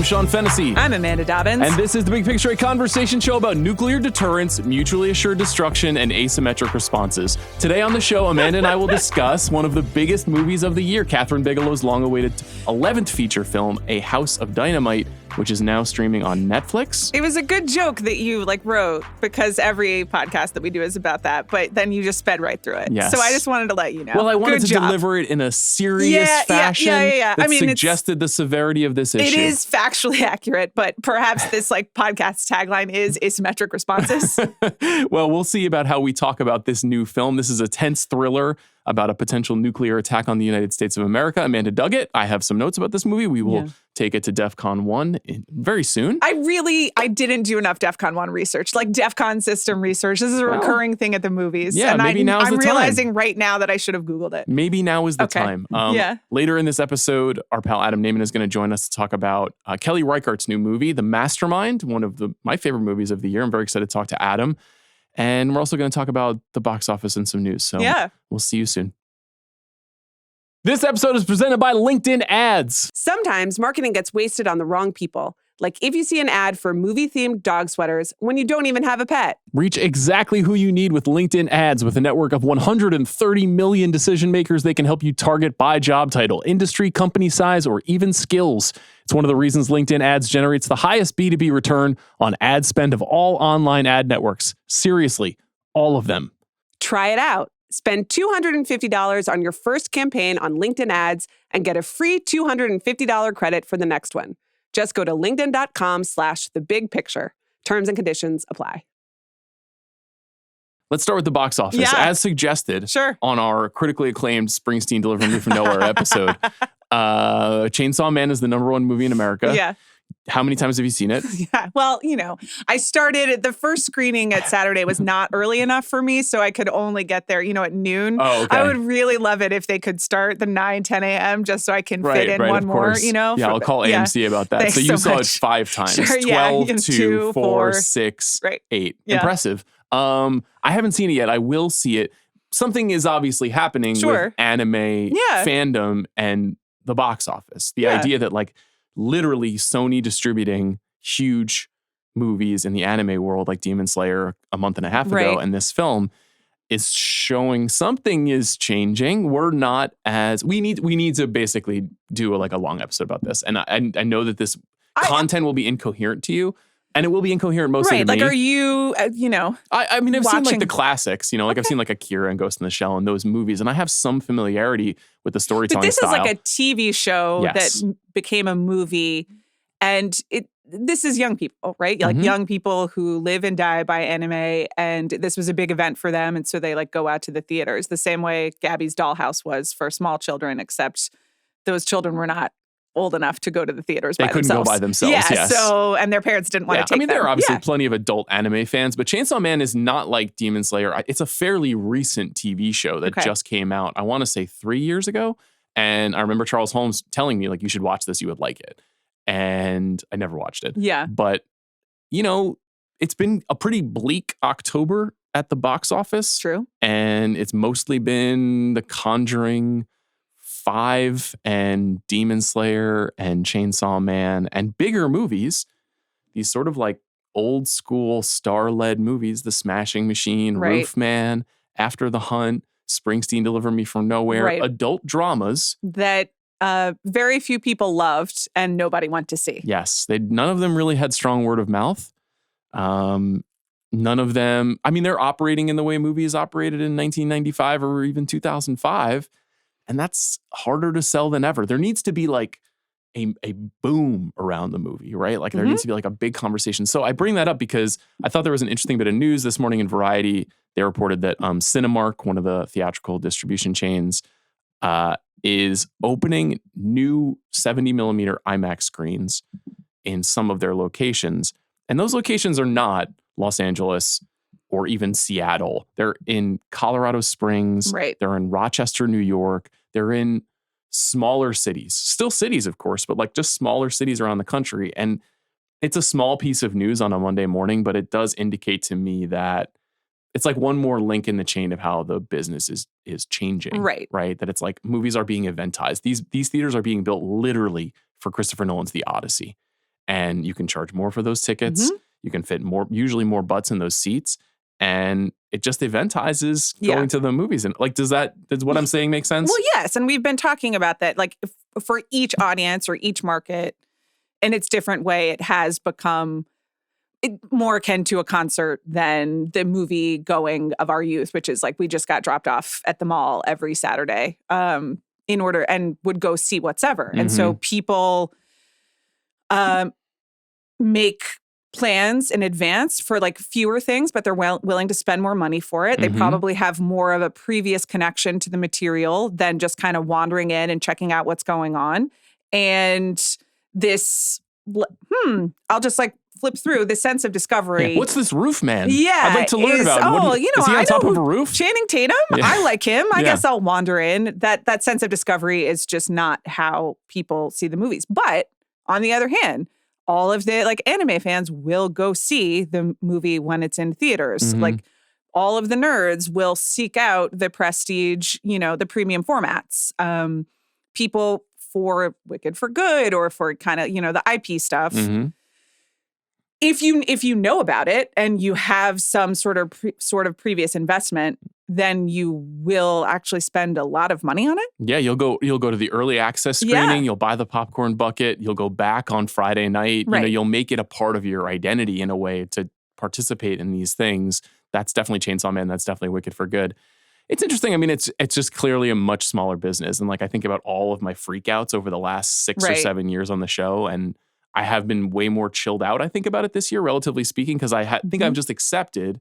Sean Fennessy. I'm Amanda Dobbins. And this is The Big Picture, a conversation show about nuclear deterrence, mutually assured destruction, and asymmetric responses. Today on the show, Amanda and I will discuss one of the biggest movies of the year, Kathryn Bigelow's long-awaited 11th feature film, A House of Dynamite, which is now streaming on Netflix. It was a good joke that you wrote, because every podcast that we do is about that, but then you just sped right through it. Yes. So I just wanted to let you know. Well, I wanted to deliver it in a serious fashion that suggested the severity of this issue. It is factually accurate, but perhaps this podcast tagline is asymmetric responses. Well, we'll see about how we talk about this new film. This is a tense thriller about a potential nuclear attack on the United States of America. Amanda dug it. I have some notes about this movie. We will take it to DEF CON 1 very soon. I didn't do enough DEF CON 1 research, like DEF CON system research. This is a recurring thing at the movies. Yeah, and maybe now's the time. I'm realizing right now that I should have Googled it. Maybe now is the time. Later in this episode, our pal Adam Nayman is going to join us to talk about Kelly Reichardt's new movie, The Mastermind, one of my favorite movies of the year. I'm very excited to talk to Adam. And we're also going to talk about the box office and some news. So we'll see you soon. This episode is presented by LinkedIn Ads. Sometimes marketing gets wasted on the wrong people. Like if you see an ad for movie-themed dog sweaters when you don't even have a pet. Reach exactly who you need with LinkedIn Ads. With a network of 130 million decision makers, they can help you target by job title, industry, company size, or even skills. It's one of the reasons LinkedIn Ads generates the highest B2B return on ad spend of all online ad networks. Seriously, all of them. Try it out. Spend $250 on your first campaign on LinkedIn Ads and get a free $250 credit for the next one. Just go to linkedin.com/thebigpicture. Terms and conditions apply. Let's start with the box office. Yeah. As suggested on our critically acclaimed Springsteen Delivering Me From Nowhere episode, Chainsaw Man is the #1 movie in America. Yeah. How many times have you seen it? Yeah. Well, I started the first screening at Saturday was not early enough for me, so I could only get there, at noon. Oh, okay. I would really love it if they could start the 9, 10 a.m. just so I can fit in one more, Yeah, I'll call AMC about that. Thanks so you so saw much. it 5 times. Sure, 12, 2, 2, 4, 6, 8. Yeah. Impressive. I haven't seen it yet. I will see it. Something is obviously happening with anime fandom and the box office. The idea that literally Sony distributing huge movies in the anime world like Demon Slayer a month and a half ago, and this film is showing something is changing. We're not as we need to basically do a long episode about this. And I know that this content will be incoherent to you. And it will be incoherent mostly to me. Are you, I mean, I've watching... seen the classics, I've seen Akira and Ghost in the Shell and those movies, and I have some familiarity with the storytelling style. But this is a TV show that became a movie, and this is young people, right? Young people who live and die by anime, and this was a big event for them, and so they go out to the theaters the same way Gabby's Dollhouse was for small children, except those children were not old enough to go to the theaters by themselves. They couldn't go by themselves, yes. So, and their parents didn't want to take them. There are obviously plenty of adult anime fans, but Chainsaw Man is not like Demon Slayer. It's a fairly recent TV show that just came out, I want to say 3 years ago. And I remember Charles Holmes telling me, you should watch this, you would like it. And I never watched it. Yeah. But, it's been a pretty bleak October at the box office. True. And it's mostly been The Conjuring 5 and Demon Slayer and Chainsaw Man and bigger movies, these sort of old school star-led movies, The Smashing Machine, Roof Man, After the Hunt, Springsteen Deliver Me From Nowhere, adult dramas. That very few people loved and nobody went to see. Yes, none of them really had strong word of mouth. None of them, they're operating in the way movies operated in 1995 or even 2005. And that's harder to sell than ever. There needs to be a boom around the movie, right? There needs to be a big conversation. So I bring that up because I thought there was an interesting bit of news this morning in Variety. They reported that Cinemark, one of the theatrical distribution chains, is opening new 70 millimeter IMAX screens in some of their locations. And those locations are not Los Angeles or even Seattle. They're in Colorado Springs. Right. They're in Rochester, New York. They're in smaller cities. Still cities, of course, but just smaller cities around the country. And it's a small piece of news on a Monday morning, but it does indicate to me that it's one more link in the chain of how the business is changing. Right. Right? That it's movies are being eventized. These theaters are being built literally for Christopher Nolan's The Odyssey. and you can charge more for those tickets. You can fit usually more butts in those seats. And it just eventizes going to the movies. And like, does what I'm saying make sense? Well, yes. And we've been talking about that, like for each audience or each market in its different way, it has become more akin to a concert than the movie going of our youth, which is like, we just got dropped off at the mall every Saturday in order and would go see whatever. And so people make plans in advance for like fewer things, but they're willing to spend more money for it. They probably have more of a previous connection to the material than just kind of wandering in and checking out what's going on. And this, I'll just like flip through the sense of discovery. Yeah. What's this roof man? Yeah. I'd like to learn about him. Is he on top of a roof? Channing Tatum? Yeah. I like him. I guess I'll wander in. That sense of discovery is just not how people see the movies. But on the other hand, all of the like anime fans will go see the movie when it's in theaters. Like all of the nerds will seek out the prestige, the premium formats. People for Wicked for Good or for kind of, the IP stuff. If you know about it and you have some sort of previous investment, then you will actually spend a lot of money on it. Yeah, you'll go to the early access screening, you'll buy the popcorn bucket, you'll go back on Friday night, you'll make it a part of your identity in a way to participate in these things. That's definitely Chainsaw Man, that's definitely Wicked for Good. It's interesting. I mean, it's just clearly a much smaller business. And like I think about all of my freakouts over the last 6 or 7 years on the show, and I have been way more chilled out, I think, about it this year, relatively speaking, because I think I've just accepted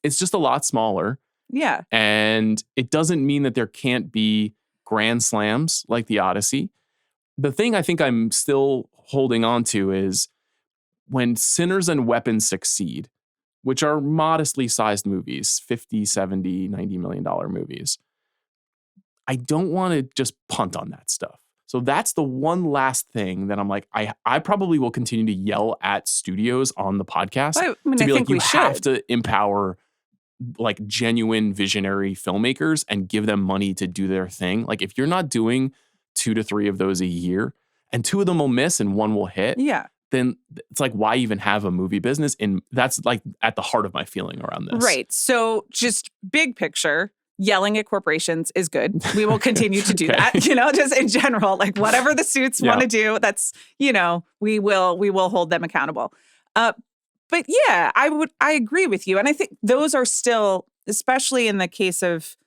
it's just a lot smaller. Yeah. And it doesn't mean that there can't be grand slams like the Odyssey. The thing I think I'm still holding on to is when Sinners and Weapons succeed, which are modestly sized movies, 50, 70, $90 million movies, I don't want to just punt on that stuff. So that's the one last thing that I'm like, I probably will continue to yell at studios on the podcast to be like, you have to empower like genuine visionary filmmakers and give them money to do their thing. Like if you're not doing 2 to 3 of those a year and 2 of them will miss and 1 will hit, then it's like, why even have a movie business? And that's like at the heart of my feeling around this. Right. So just big picture, yelling at corporations is good. We will continue to do that, just in general, like whatever the suits want to do, that's, we will hold them accountable. But yeah, I agree with you. And I think those are still, especially in the case of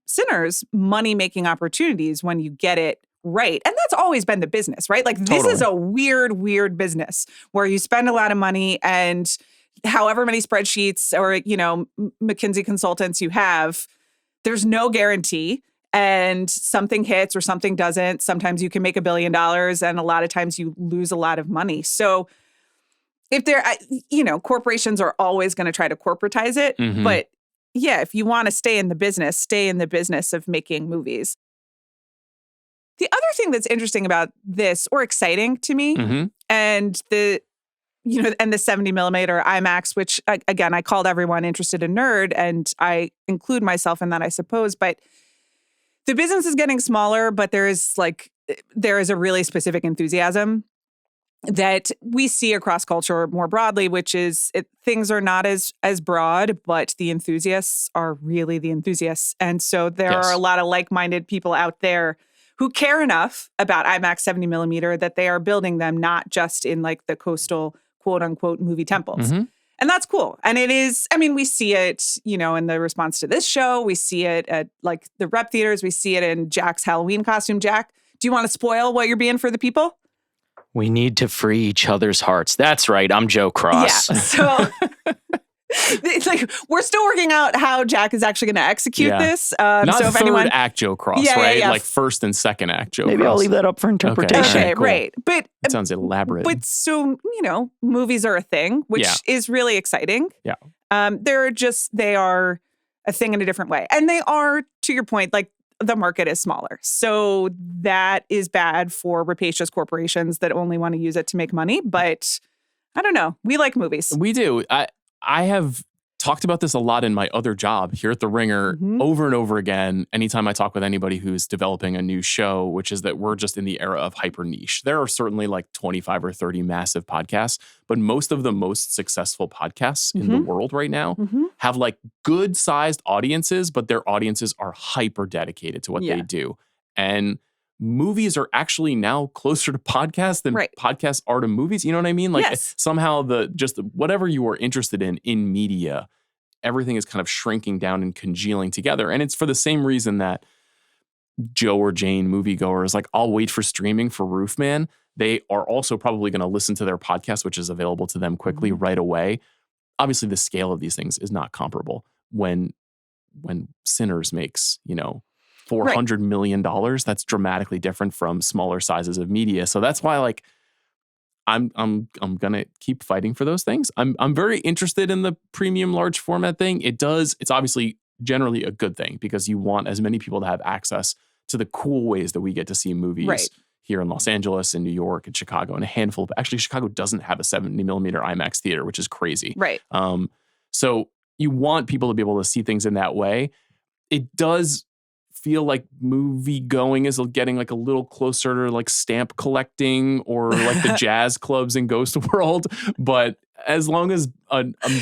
Sinners, money-making opportunities when you get it right. And that's always been the business, right? Like this is a weird business where you spend a lot of money and however many spreadsheets or, McKinsey consultants you have, there's no guarantee. And something hits or something doesn't. Sometimes you can make $1 billion and a lot of times you lose a lot of money. So if they're, corporations are always going to try to corporatize it. But yeah, if you want to stay in the business of making movies. The other thing that's interesting about this, or exciting to me, and the 70 millimeter IMAX, which again, I called everyone interested in nerd, and I include myself in that, I suppose. But the business is getting smaller, but there is a really specific enthusiasm that we see across culture more broadly, which is things are not as broad, but the enthusiasts are really the enthusiasts. And so there are a lot of like-minded people out there who care enough about IMAX 70 millimeter that they are building them not just in like the coastal quote unquote movie temples. And that's cool. And it is, we see it, in the response to this show, we see it at like the rep theaters, we see it in Jack's Halloween costume. Jack, do you want to spoil what you're being for the people? We need to free each other's hearts. That's right. I'm Joe Cross. Yeah. So it's like we're still working out how Jack is actually going to execute this. Not so if third act Joe Cross, right? Yeah. Like first and second act Joe Cross. Maybe I'll leave that up for interpretation. Okay, cool. Right. But it sounds elaborate. But so, movies are a thing, which is really exciting. Yeah. They are a thing in a different way. And they are, to your point, like the market is smaller. So that is bad for rapacious corporations that only want to use it to make money. But I don't know. We like movies. We do. I have talked about this a lot in my other job here at The Ringer over and over again. Anytime I talk with anybody who's developing a new show, which is that we're just in the era of hyper niche. There are certainly like 25 or 30 massive podcasts, but most of the most successful podcasts in the world right now have like good sized audiences, but their audiences are hyper dedicated to what they do. And movies are actually now closer to podcasts than podcasts are to movies. You know what I mean? Like somehow whatever you are interested in media, everything is kind of shrinking down and congealing together. And it's for the same reason that Joe or Jane moviegoers, like, I'll wait for streaming for Roofman. They are also probably going to listen to their podcast, which is available to them quickly right away. Obviously, the scale of these things is not comparable. When Sinners makes, $400 million, that's dramatically different from smaller sizes of media. So that's why, like, I'm gonna keep fighting for those things. I'm very interested in the premium large format thing. It's obviously generally a good thing because you want as many people to have access to the cool ways that we get to see movies here in Los Angeles and New York and Chicago, and a handful of, actually Chicago doesn't have a 70 millimeter IMAX theater, which is crazy. Right. So you want people to be able to see things in that way. It does feel like movie going is getting like a little closer to like stamp collecting or like the jazz clubs in Ghost World. But as long as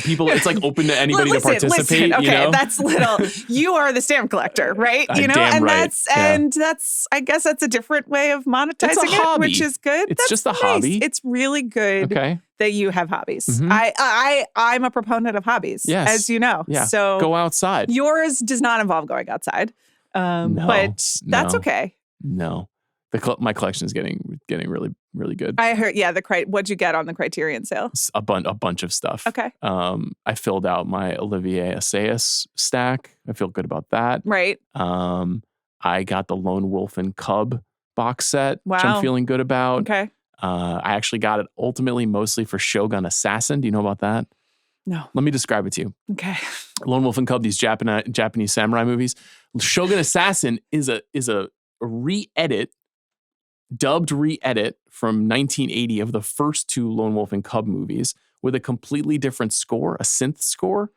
people, it's like open to anybody to participate. Okay, that's little. You are the stamp collector, right? That's I guess that's a different way of monetizing it, which is good. It's just a hobby. It's really good that you have hobbies. I'm a proponent of hobbies, as you know. Yeah. So go outside. Yours does not involve going outside. But that's okay. No, my collection is getting really, really good. I heard. Yeah, what'd you get on the Criterion sale? A bunch of stuff. Okay. I filled out my Olivier Assayas stack. I feel good about that. Right. I got the Lone Wolf and Cub box set, which Wow. I'm feeling good about. Okay. I actually got it ultimately mostly for Shogun Assassin. Do you know about that? No. Let me describe it to you. Okay. Lone Wolf and Cub, these Japanese samurai movies. Shogun Assassin is a dubbed re-edit from 1980 of the first two Lone Wolf and Cub movies with a completely different score, a synth score.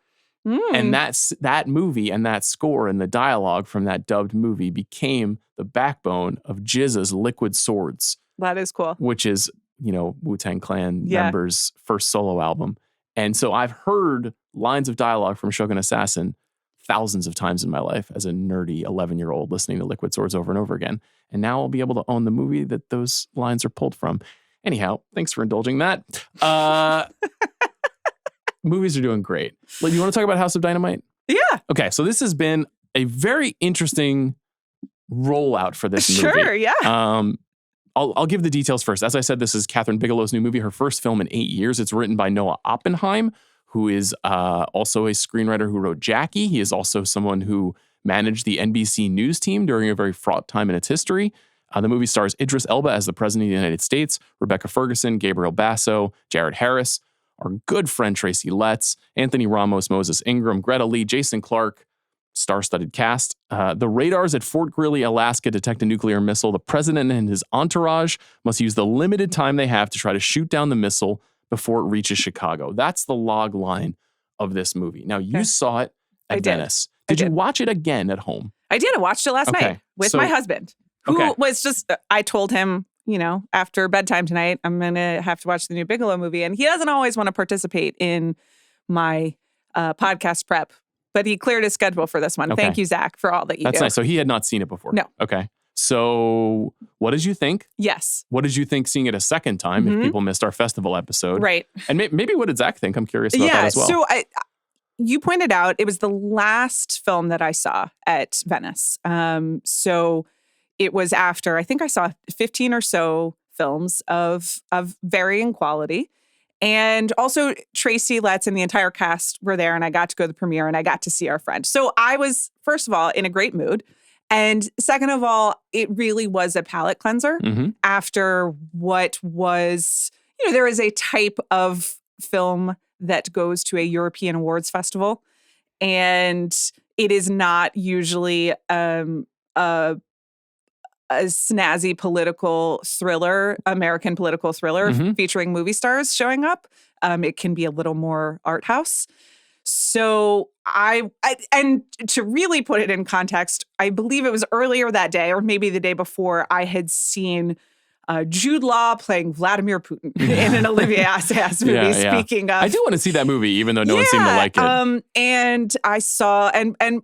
And that movie and that score and the dialogue from that dubbed movie became the backbone of GZA's Liquid Swords. That is cool. Which is, Wu-Tang Clan members' first solo album. And so I've heard lines of dialogue from Shogun Assassin thousands of times in my life as a nerdy 11-year-old listening to Liquid Swords over and over again. And now I'll be able to own the movie that those lines are pulled from. Anyhow, thanks for indulging that. Movies are doing great. Do you want to talk about House of Dynamite? Yeah. Okay, so this has been a very interesting rollout for this movie. Sure, yeah. I'll give the details first. As I said, this is Kathryn Bigelow's new movie, her first film in 8 years. It's written by Noah Oppenheim, who is also a screenwriter who wrote Jackie. He is also someone who managed the NBC News team during a very fraught time in its history. The movie stars Idris Elba as the President of the United States, Rebecca Ferguson, Gabriel Basso, Jared Harris, our good friend Tracy Letts, Anthony Ramos, Moses Ingram, Greta Lee, Jason Clarke, star-studded cast. The radars at Fort Greely, Alaska detect a nuclear missile. The president and his entourage must use the limited time they have to try to shoot down the missile before it reaches Chicago. That's the log line of this movie. Now, you saw it at Venice. Did you watch it again at home? I did. I watched it last night with my husband, who was just, I told him, after bedtime tonight, I'm going to have to watch the new Bigelow movie. And he doesn't always want to participate in my podcast prep, but he cleared his schedule for this one. Okay. Thank you, Zach, for all that you do. That's nice. So he had not seen it before. No. Okay. So what did you think? Yes. What did you think seeing it a second time if people missed our festival episode? Right. And maybe what did Zach think? I'm curious about that as well. So you pointed out it was the last film that I saw at Venice. So it was after, I think I saw 15 or so films of varying quality. And also Tracy Letts and the entire cast were there, and I got to go to the premiere and I got to see our friend. So I was, first of all, in a great mood. And second of all, it really was a palate cleanser after what was, there is a type of film that goes to a European awards festival. And it is not usually a snazzy political thriller, American political thriller featuring movie stars showing up. It can be a little more art house. So and to really put it in context, I believe it was earlier that day, or maybe the day before, I had seen Jude Law playing Vladimir Putin in an Olivier Assayas movie. Speaking of, I do want to see that movie, even though no one seemed to like it. And I saw, and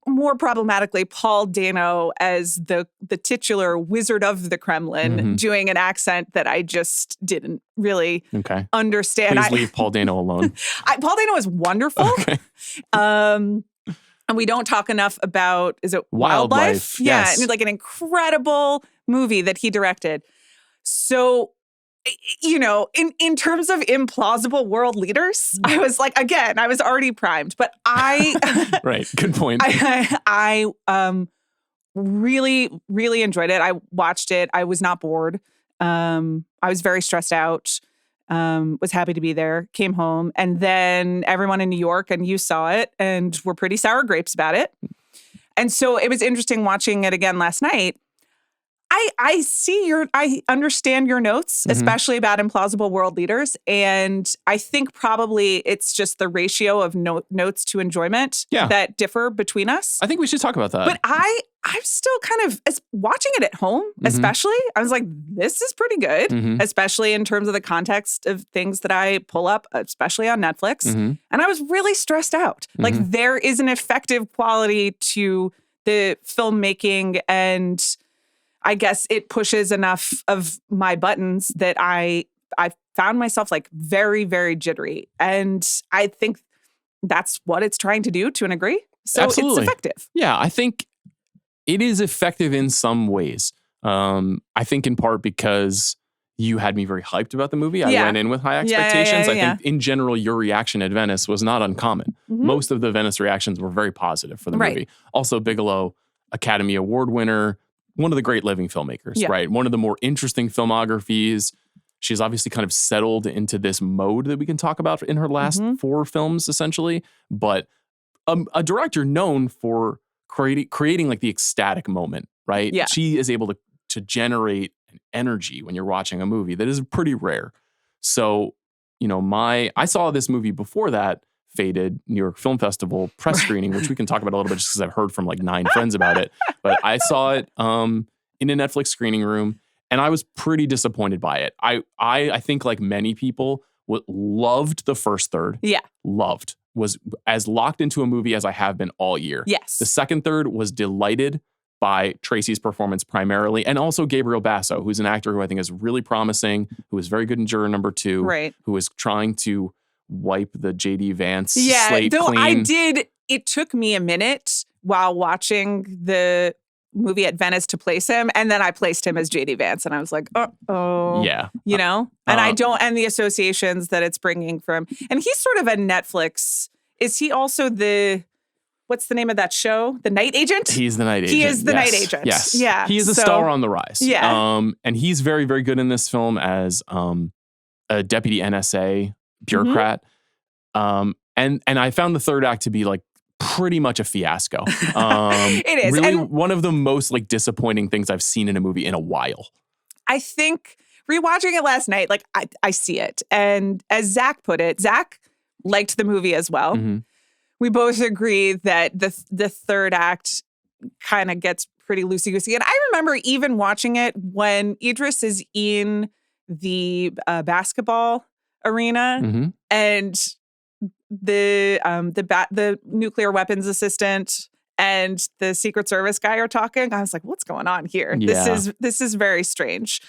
more problematically, Paul Dano as the titular Wizard of the Kremlin, doing an accent that I just didn't really understand. Please leave Paul Dano alone. Paul Dano is wonderful. Okay. And we don't talk enough about, is it Wildlife? Yes. Yeah, like an incredible movie that he directed. So, you know, in terms of implausible world leaders, I was like, again, I was already primed, but right, good point. I really, really enjoyed it. I watched it. I was not bored. I was very stressed out. Was happy to be there. Came home, and then everyone in New York and you saw it, and were pretty sour grapes about it. And so it was interesting watching it again last night. I understand your notes, especially about implausible world leaders. And I think probably it's just the ratio of notes to enjoyment that differ between us. I think we should talk about that. But I'm still kind of, watching it at home, especially, I was like, this is pretty good, especially in terms of the context of things that I pull up, especially on Netflix. And I was really stressed out. Like, there is an effective quality to the filmmaking, and I guess it pushes enough of my buttons that I found myself like very, very jittery. And I think that's what it's trying to do to an degree. So Absolutely. It's effective. Yeah, I think it is effective in some ways. I think in part because you had me very hyped about the movie. I went in with high expectations. I think in general, your reaction at Venice was not uncommon. Most of the Venice reactions were very positive for the movie. Also, Bigelow, Academy Award winner, one of the great living filmmakers, right? One of the more interesting filmographies. She's obviously kind of settled into this mode that we can talk about in her last 4 films, essentially. But a director known for creating like the ecstatic moment, right? Yeah. She is able to generate an energy when you're watching a movie that is pretty rare. So, you know, I saw this movie before that, Faded New York Film Festival press screening, which we can talk about a little bit just because I've heard from like 9 friends about it. But I saw it in a Netflix screening room, and I was pretty disappointed by it. I think like many people loved the first third. Yeah. Loved. Was as locked into a movie as I have been all year. Yes. The second third was delighted by Tracy's performance primarily, and also Gabriel Basso, who's an actor who I think is really promising, who is very good in Juror Number 2, right, who is trying to wipe the J.D. Vance slate though clean. It took me a minute while watching the movie at Venice to place him, and then I placed him as J.D. Vance, and I was like, oh. Yeah. You know? And and the associations that it's bringing from, and he's sort of a Netflix, is he also what's the name of that show? The Night Agent? He's the Night Agent. He is the Night Agent. Yes. Yeah. He is a star on the rise. Yeah. And he's very, very good in this film as a deputy NSA bureaucrat. And I found the third act to be like pretty much a fiasco. It is. Really and one of the most like disappointing things I've seen in a movie in a while. I think rewatching it last night, like I see it. And as Zach put it, Zach liked the movie as well. We both agree that the third act kind of gets pretty loosey-goosey. And I remember even watching it when Idris is in the basketball arena and the nuclear weapons assistant and the Secret Service guy are talking. I was like, what's going on here? Yeah. This is very strange.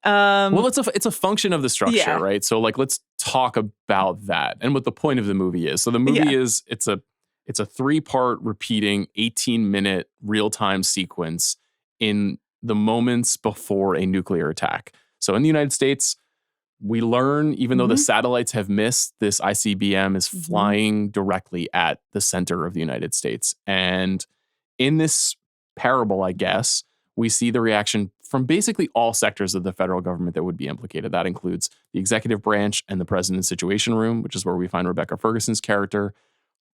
Well, it's a function of the structure, right? So like, let's talk about that and what the point of the movie is. So the movie is, it's a 3-part repeating 18-minute real-time sequence in the moments before a nuclear attack. So in the United States, we learn, even though the satellites have missed, this ICBM is flying directly at the center of the United States. And in this parable, I guess, we see the reaction from basically all sectors of the federal government that would be implicated. That includes the executive branch and the President's Situation Room, which is where we find Rebecca Ferguson's character,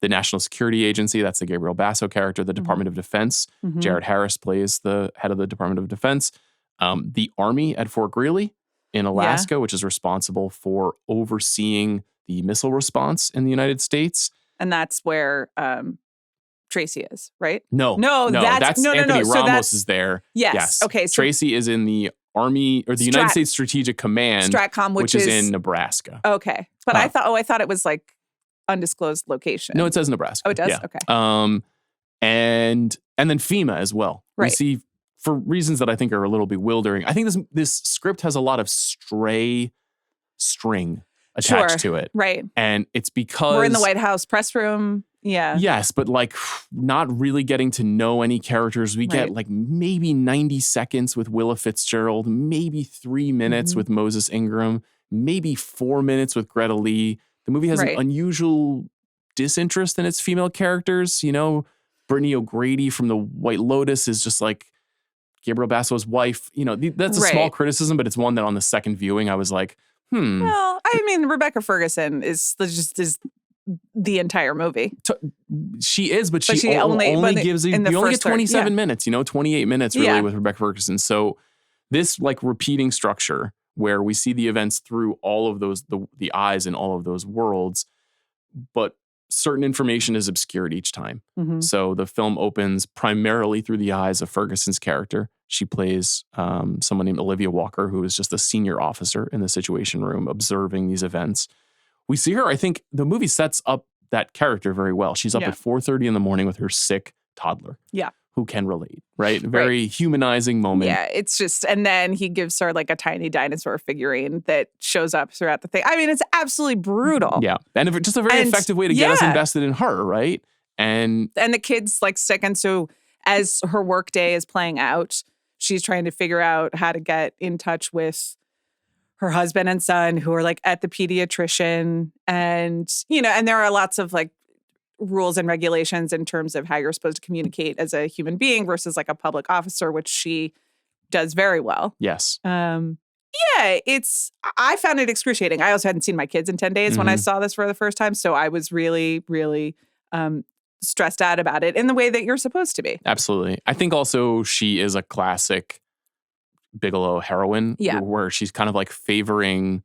the National Security Agency, that's the Gabriel Basso character, the Department of Defense, Jared Harris plays the head of the Department of Defense, the Army at Fort Greely in Alaska, which is responsible for overseeing the missile response in the United States. And that's where Tracy is, right? No, that's Anthony Ramos is there. Yes. Okay. So Tracy is in the Army or the United States Strategic Command, Stratcom, which is in Nebraska. Okay. But I thought it was like undisclosed location. No, it says Nebraska. Oh, it does? Yeah. Okay. And then FEMA as well. Right. We see, for reasons that I think are a little bewildering, I think this script has a lot of stray string attached to it. Right. And it's because we're in the White House press room. Yeah. Yes, but like not really getting to know any characters. We get like maybe 90 seconds with Willa Fitzgerald, maybe 3 minutes with Moses Ingram, maybe 4 minutes with Greta Lee. The movie has an unusual disinterest in its female characters. You know, Brittany O'Grady from The White Lotus is just like Gabriel Basso's wife. You know, that's a small criticism, but it's one that on the second viewing I was like, Well, I mean, Rebecca Ferguson is the entire movie. She is, but she only gives you only get 27 minutes, 28 minutes really with Rebecca Ferguson. So this like repeating structure where we see the events through all of those, the eyes in all of those worlds, but certain information is obscured each time. So the film opens primarily through the eyes of Ferguson's character. She plays someone named Olivia Walker, who is just a senior officer in the Situation Room observing these events. We see her, I think the movie sets up that character very well. She's up at 4:30 in the morning with her sick toddler. Yeah. Who can relate, right? Very humanizing moment. Yeah, it's just, and then he gives her like a tiny dinosaur figurine that shows up throughout the thing. I mean, it's absolutely brutal. Yeah. And just a very effective way to get us invested in her, right? And the kid's like sick. And so as her work day is playing out, she's trying to figure out how to get in touch with her husband and son who are like at the pediatrician. And, and there are lots of like rules and regulations in terms of how you're supposed to communicate as a human being versus like a public officer, which she does very well. Yes. I found it excruciating. I also hadn't seen my kids in 10 days when I saw this for the first time. So I was really, really stressed out about it in the way that you're supposed to be. Absolutely. I think also she is a classic Bigelow heroine where she's kind of like favoring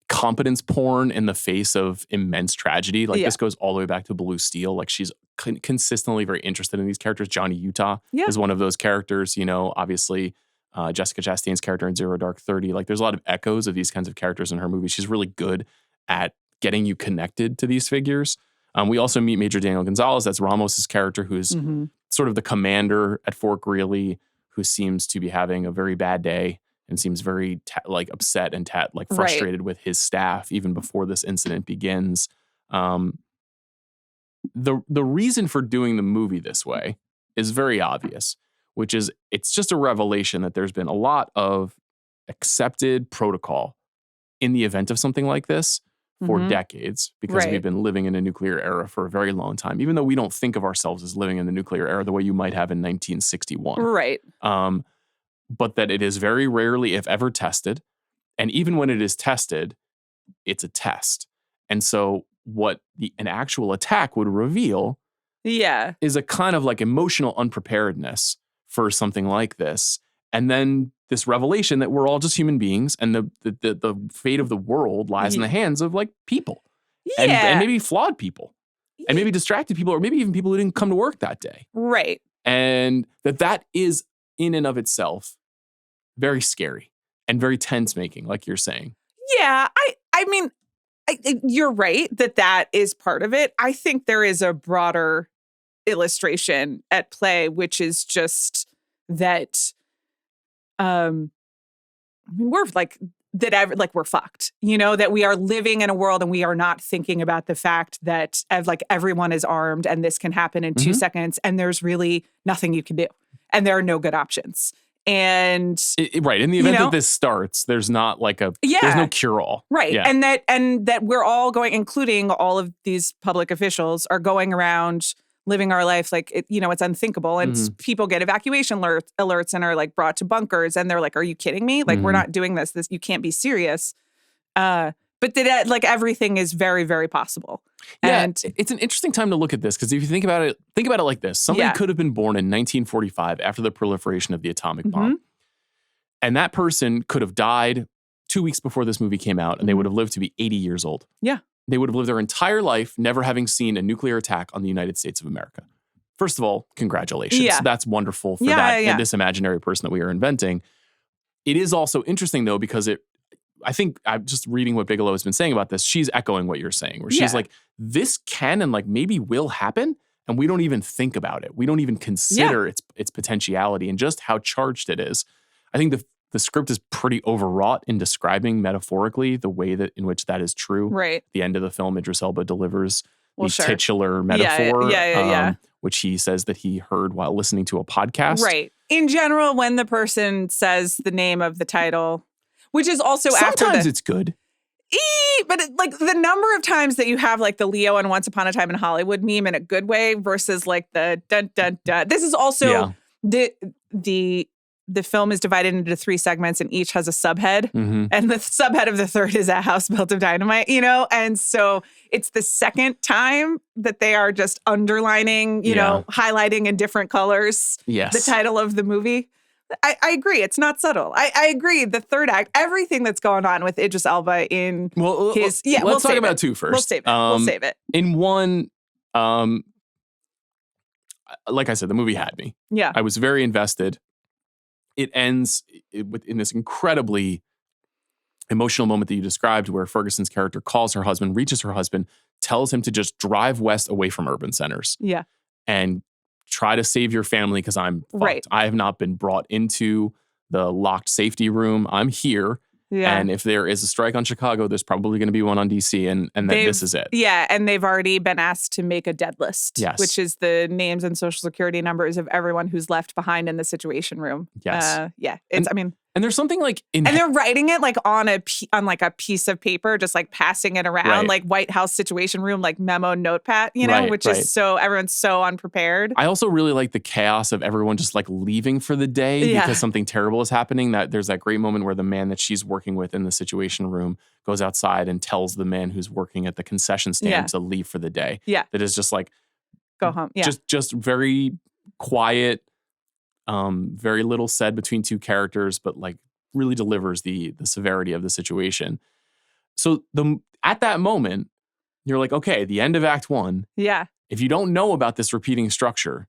competence porn in the face of immense tragedy. Like this goes all the way back to Blue Steel. Like she's consistently very interested in these characters. Johnny Utah is one of those characters, obviously Jessica Chastain's character in Zero Dark 30. Like there's a lot of echoes of these kinds of characters in her movie. She's really good at getting you connected to these figures. We also meet Major Daniel Gonzalez. That's Ramos's character, who's sort of the commander at Fort Greely, who seems to be having a very bad day and seems very upset and frustrated with his staff even before this incident begins. The reason for doing the movie this way is very obvious, which is it's just a revelation that there's been a lot of accepted protocol in the event of something like this for decades, because we've been living in a nuclear era for a very long time, even though we don't think of ourselves as living in the nuclear era the way you might have in 1961. Right. But that it is very rarely, if ever, tested. And even when it is tested, it's a test. And so what an actual attack would reveal is a kind of like emotional unpreparedness for something like this. And then this revelation that we're all just human beings and the fate of the world lies in the hands of like people. And maybe flawed people. And maybe distracted people, or maybe even people who didn't come to work that day. Right. And that is in and of itself very scary and very tense making, like you're saying. Yeah, I mean, you're right that is part of it. I think there is a broader illustration at play, which is just that, we're like that. Like we're fucked. That we are living in a world and we are not thinking about the fact that everyone is armed and this can happen in 2 seconds, and there's really nothing you can do, and there are no good options. And right, in the event that this starts, there's not like there's no cure-all. Right. Yeah. And that we're all going, including all of these public officials, are going around living our life like it's unthinkable. And people get evacuation alerts and are like brought to bunkers, and they're like, "Are you kidding me? Like we're not doing this. You can't be serious." But that everything is very, very possible. Yeah, and it's an interesting time to look at this, because if you think about it like this. Somebody could have been born in 1945 after the proliferation of the atomic bomb. And that person could have died 2 weeks before this movie came out, and they would have lived to be 80 years old. Yeah. they would have lived their entire life never having seen a nuclear attack on the United States of America. First of all, congratulations. Yeah. That's wonderful for this imaginary person that we are inventing. It is also interesting, though, because I think I'm just reading what Bigelow has been saying about this. She's echoing what you're saying, where she's like, this can and like maybe will happen, and we don't even think about it. We don't even consider its potentiality and just how charged it is. I think the script is pretty overwrought in describing metaphorically the way that in which that is true. Right. At the end of the film, Idris Elba delivers the titular metaphor, which he says that he heard while listening to a podcast. Right. In general, when the person says the name of the title, which is also sometimes it's good. But like the number of times that you have like the Leo and Once Upon a Time in Hollywood meme in a good way versus like the dun dun dun. This is also the film is divided into 3 segments and each has a subhead. Mm-hmm. And the subhead of the third is A House Built of Dynamite, And so it's the second time that they are just underlining, highlighting in different colors the title of the movie. I agree. It's not subtle. I agree. The third act, everything that's going on with Idris Elba in his... Yeah, let's talk about 2 first. We'll save it. In 1, like I said, the movie had me. Yeah. I was very invested. It ends in this incredibly emotional moment that you described where Ferguson's character calls her husband, reaches her husband, tells him to just drive west away from urban centers. Yeah. And try to save your family because I'm fucked. Right. I have not been brought into the locked safety room. I'm here. Yeah. And if there is a strike on Chicago, there's probably going to be one on DC, and then this is it. Yeah, and they've already been asked to make a dead list, which is the names and social security numbers of everyone who's left behind in the Situation Room. Yes. And there's something like and they're writing it like on a piece of paper, just like passing it around, like White House Situation Room, like memo notepad, which is so everyone's so unprepared. I also really like the chaos of everyone just like leaving for the day because something terrible is happening. That there's that great moment where the man that she's working with in the Situation Room goes outside and tells the man who's working at the concession stand to leave for the day. Yeah, that is just like go home. Yeah, just very quiet. Very little said between 2 characters, but like really delivers the severity of the situation. So at that moment, you're like, okay, the end of Act 1. Yeah. If you don't know about this repeating structure,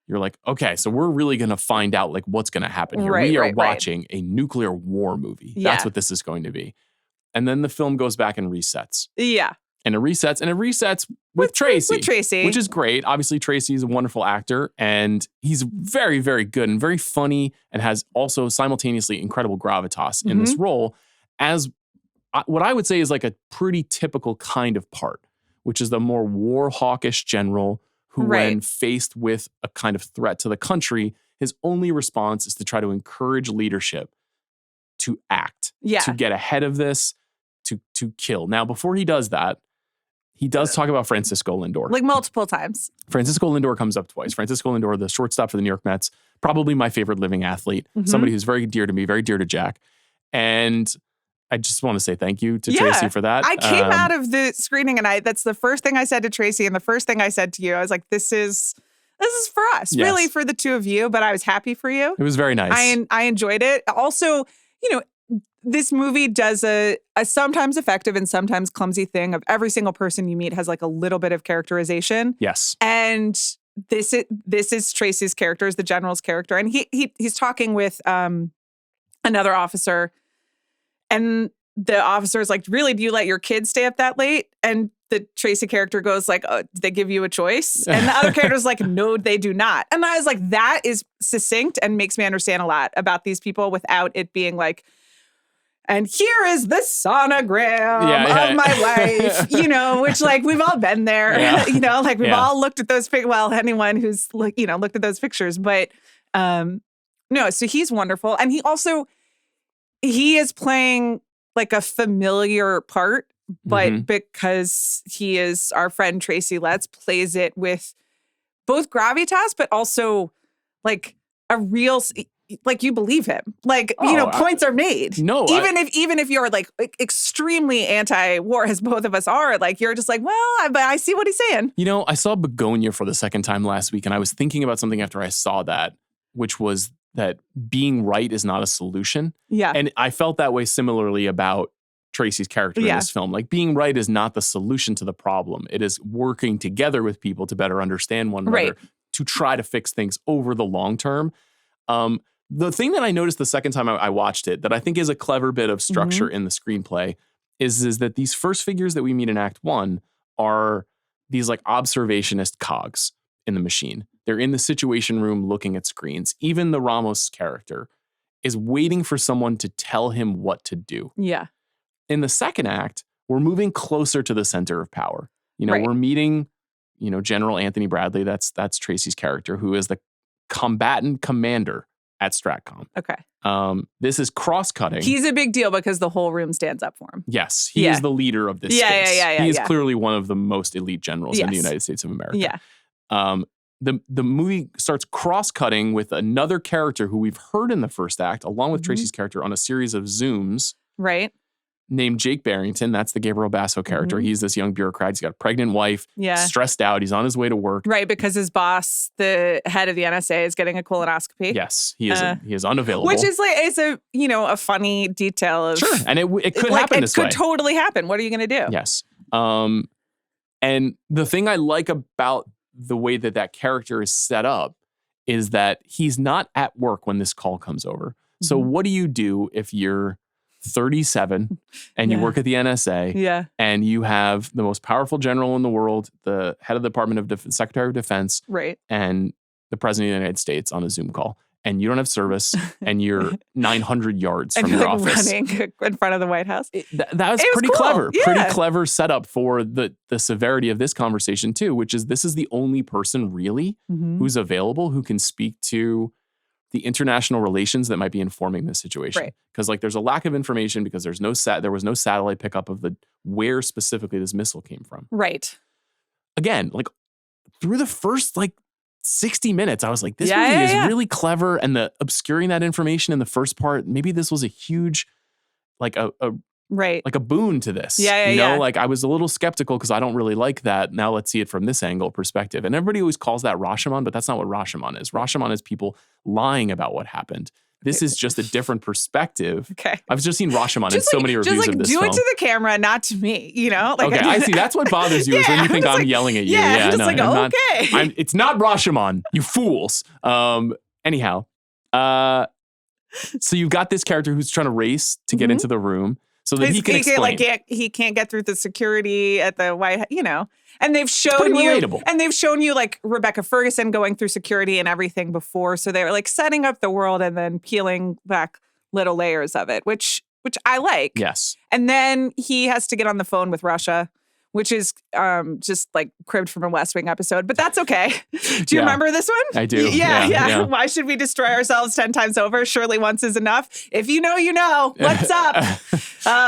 you're like, okay, so we're really going to find out like what's going to happen here. We are watching a nuclear war movie. Yeah. That's what this is going to be. And then the film goes back and resets. Yeah. And it resets with Tracy. With Tracy. Which is great. Obviously, Tracy is a wonderful actor, and he's very, very good and very funny and has also simultaneously incredible gravitas in this role as what I would say is like a pretty typical kind of part, which is the more war hawkish general who, when faced with a kind of threat to the country, his only response is to try to encourage leadership to act, to get ahead of this, to kill. Now, before he does that, he does talk about Francisco Lindor. Like multiple times. Francisco Lindor comes up twice. Francisco Lindor, the shortstop for the New York Mets, probably my favorite living athlete, somebody who's very dear to me, very dear to Jack. And I just want to say thank you to Tracy for that. I came out of the screening and that's the first thing I said to Tracy and the first thing I said to you. I was like, this is for us, really for the 2 of you, but I was happy for you. It was very nice. I enjoyed it. Also, this movie does a sometimes effective and sometimes clumsy thing of every single person you meet has like a little bit of characterization. Yes. And this is Tracy's character, is the general's character. And he's talking with another officer. And the officer is like, really, do you let your kids stay up that late? And the Tracy character goes like, oh, did they give you a choice? And the other character is like, no, they do not. And I was like, that is succinct and makes me understand a lot about these people without it being like, and here is the sonogram of my life, which like we've all been there, like we've all looked at those anyone who's like, looked at those pictures, but no, so he's wonderful. And he is playing like a familiar part, but because he is our friend Tracy Letts plays it with both gravitas, but also like a real, like you believe him, like, points are made. No, even if you're like extremely anti-war, as both of us are, like you're just like, well, but I see what he's saying. I saw Begonia for the second time last week, and I was thinking about something after I saw that, which was that being right is not a solution. Yeah. And I felt that way similarly about Tracy's character in this film. Like, being right is not the solution to the problem. It is working together with people to better understand one another, to try to fix things over the long term. The thing that I noticed the second time I watched it that I think is a clever bit of structure in the screenplay is that these first figures that we meet in Act 1 are these like observationist cogs in the machine. They're in the situation room looking at screens. Even the Ramos character is waiting for someone to tell him what to do. Yeah. In the second act, we're moving closer to the center of power. We're meeting, General Anthony Bradley. That's Tracy's character, who is the combatant commander at Stratcom. Okay. This is cross-cutting. He's a big deal because the whole room stands up for him. Yes. He is the leader of this space. He is clearly one of the most elite generals in the United States of America. Yeah. The movie starts cross-cutting with another character who we've heard in the first act, along with Tracy's character, on a series of Zooms. Right. Named Jake Barrington. That's the Gabriel Basso character. He's this young bureaucrat. He's got a pregnant wife. Yeah. Stressed out. He's on his way to work. Right, because his boss, the head of the NSA, is getting a colonoscopy. Yes, he is unavailable. Which is like, it's a funny detail of... Sure, and it could happen this way. It could totally happen. What are you going to do? Yes. And the thing I like about the way that character is set up is that he's not at work when this call comes over. So what do you do if you're 37 and you work at the NSA and you have the most powerful general in the world, the head of the Department of Secretary of Defense, and the President of the United States on a Zoom call, and you don't have service and you're 900 yards from your office. Running in front of the White House. That was pretty cool. clever. Yeah. Pretty clever setup for the severity of this conversation too, which is this is the only person really who's available who can speak to the international relations that might be informing this situation. Because like there's a lack of information because there was no satellite pickup of where specifically this missile came from. Right. Again, like through the first 60 minutes, I was like, this movie is really clever, and the obscuring that information in the first part, maybe this was a huge like a boon to this. Like I was a little skeptical because I don't really like that. Now let's see it from this angle perspective. And everybody always calls that Rashomon, but that's not what Rashomon is. Rashomon is people lying about what happened. This is just a different perspective. Okay. I've just seen Rashomon in so many reviews of this do film. it to the camera, not to me, Okay, I see. That's what bothers you is when you think I'm yelling at you. I'm just okay. It's not Rashomon, you fools. Anyhow, so you've got this character who's trying to race to get into the room so that he can explain. He can't get through the security at the White House, And they've shown you like Rebecca Ferguson going through security and everything before. So they were like setting up the world and then peeling back little layers of it, which I like. Yes. And then he has to get on the phone with Russia, which is just like cribbed from a West Wing episode, but that's okay. Do you remember this one? I do. Yeah. Why should we destroy ourselves 10 times over? Surely once is enough. If you know, you know. What's up?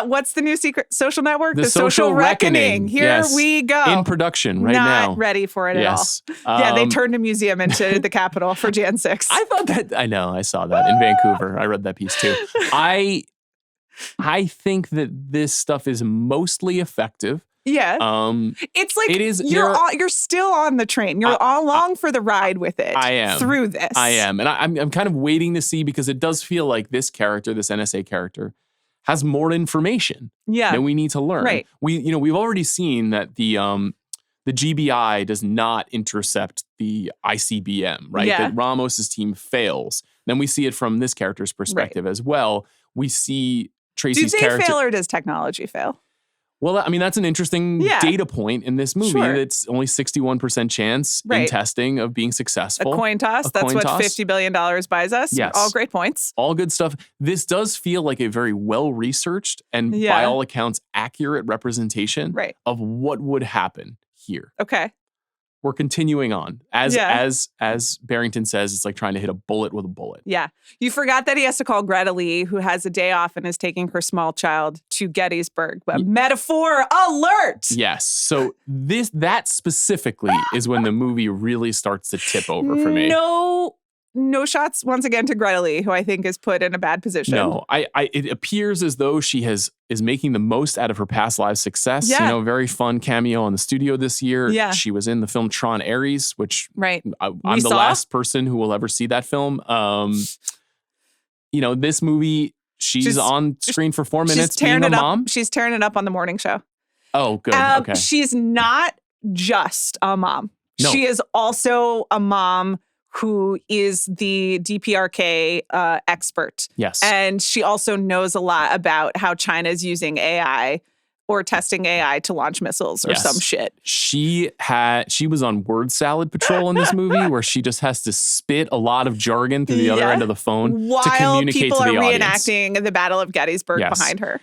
What's the new secret social network? The Social Reckoning. Here we go. In production right now. Not ready for it at all. They turned a museum into the Capitol for Jan 6. I thought that, I know, I saw that in Vancouver. I read that piece too. I think that this stuff is mostly effective. Yeah. It's like you're still on the train. You're all along for the ride with it. I am. Through this. I am. And I'm kind of waiting to see because it does feel like this character, this NSA character, has more information than we need to learn. Right. We've already seen that the GBI does not intercept the ICBM, right? Yeah. That Ramos's team fails. Then we see it from this character's perspective as well. We see Tracy's character. Do they fail or does technology fail? Well, I mean, that's an interesting data point in this movie. Sure. It's only 61% chance in testing of being successful. A coin toss. That's what $50 billion buys us. Yes. All great points. All good stuff. This does feel like a very well-reased and by all accounts, accurate representation of what would happen here. Okay. We're continuing on. As Barrington says, it's like trying to hit a bullet with a bullet. Yeah. You forgot that he has to call Greta Lee, who has a day off and is taking her small child to Gettysburg. Metaphor alert! Yes. So that specifically is when the movie really starts to tip over for me. No shots once again to Greta Lee, who I think is put in a bad position. No, it appears as though she is making the most out of her past life success. Yeah. Very fun cameo in the studio this year. Yeah. She was in the film Tron Ares, which I'm the last person who will ever see that film. This movie, She's on screen for 4 minutes being a mom? She's tearing it up on the morning show. Oh, good. Okay. She's not just a mom. No. She is also a mom who is the DPRK expert. Yes. And she also knows a lot about how China is using AI or testing AI to launch missiles or some shit. She was on word salad patrol in this movie where she just has to spit a lot of jargon through the other end of the phone while to communicate people to the are audience. reenacting the Battle of Gettysburg behind her.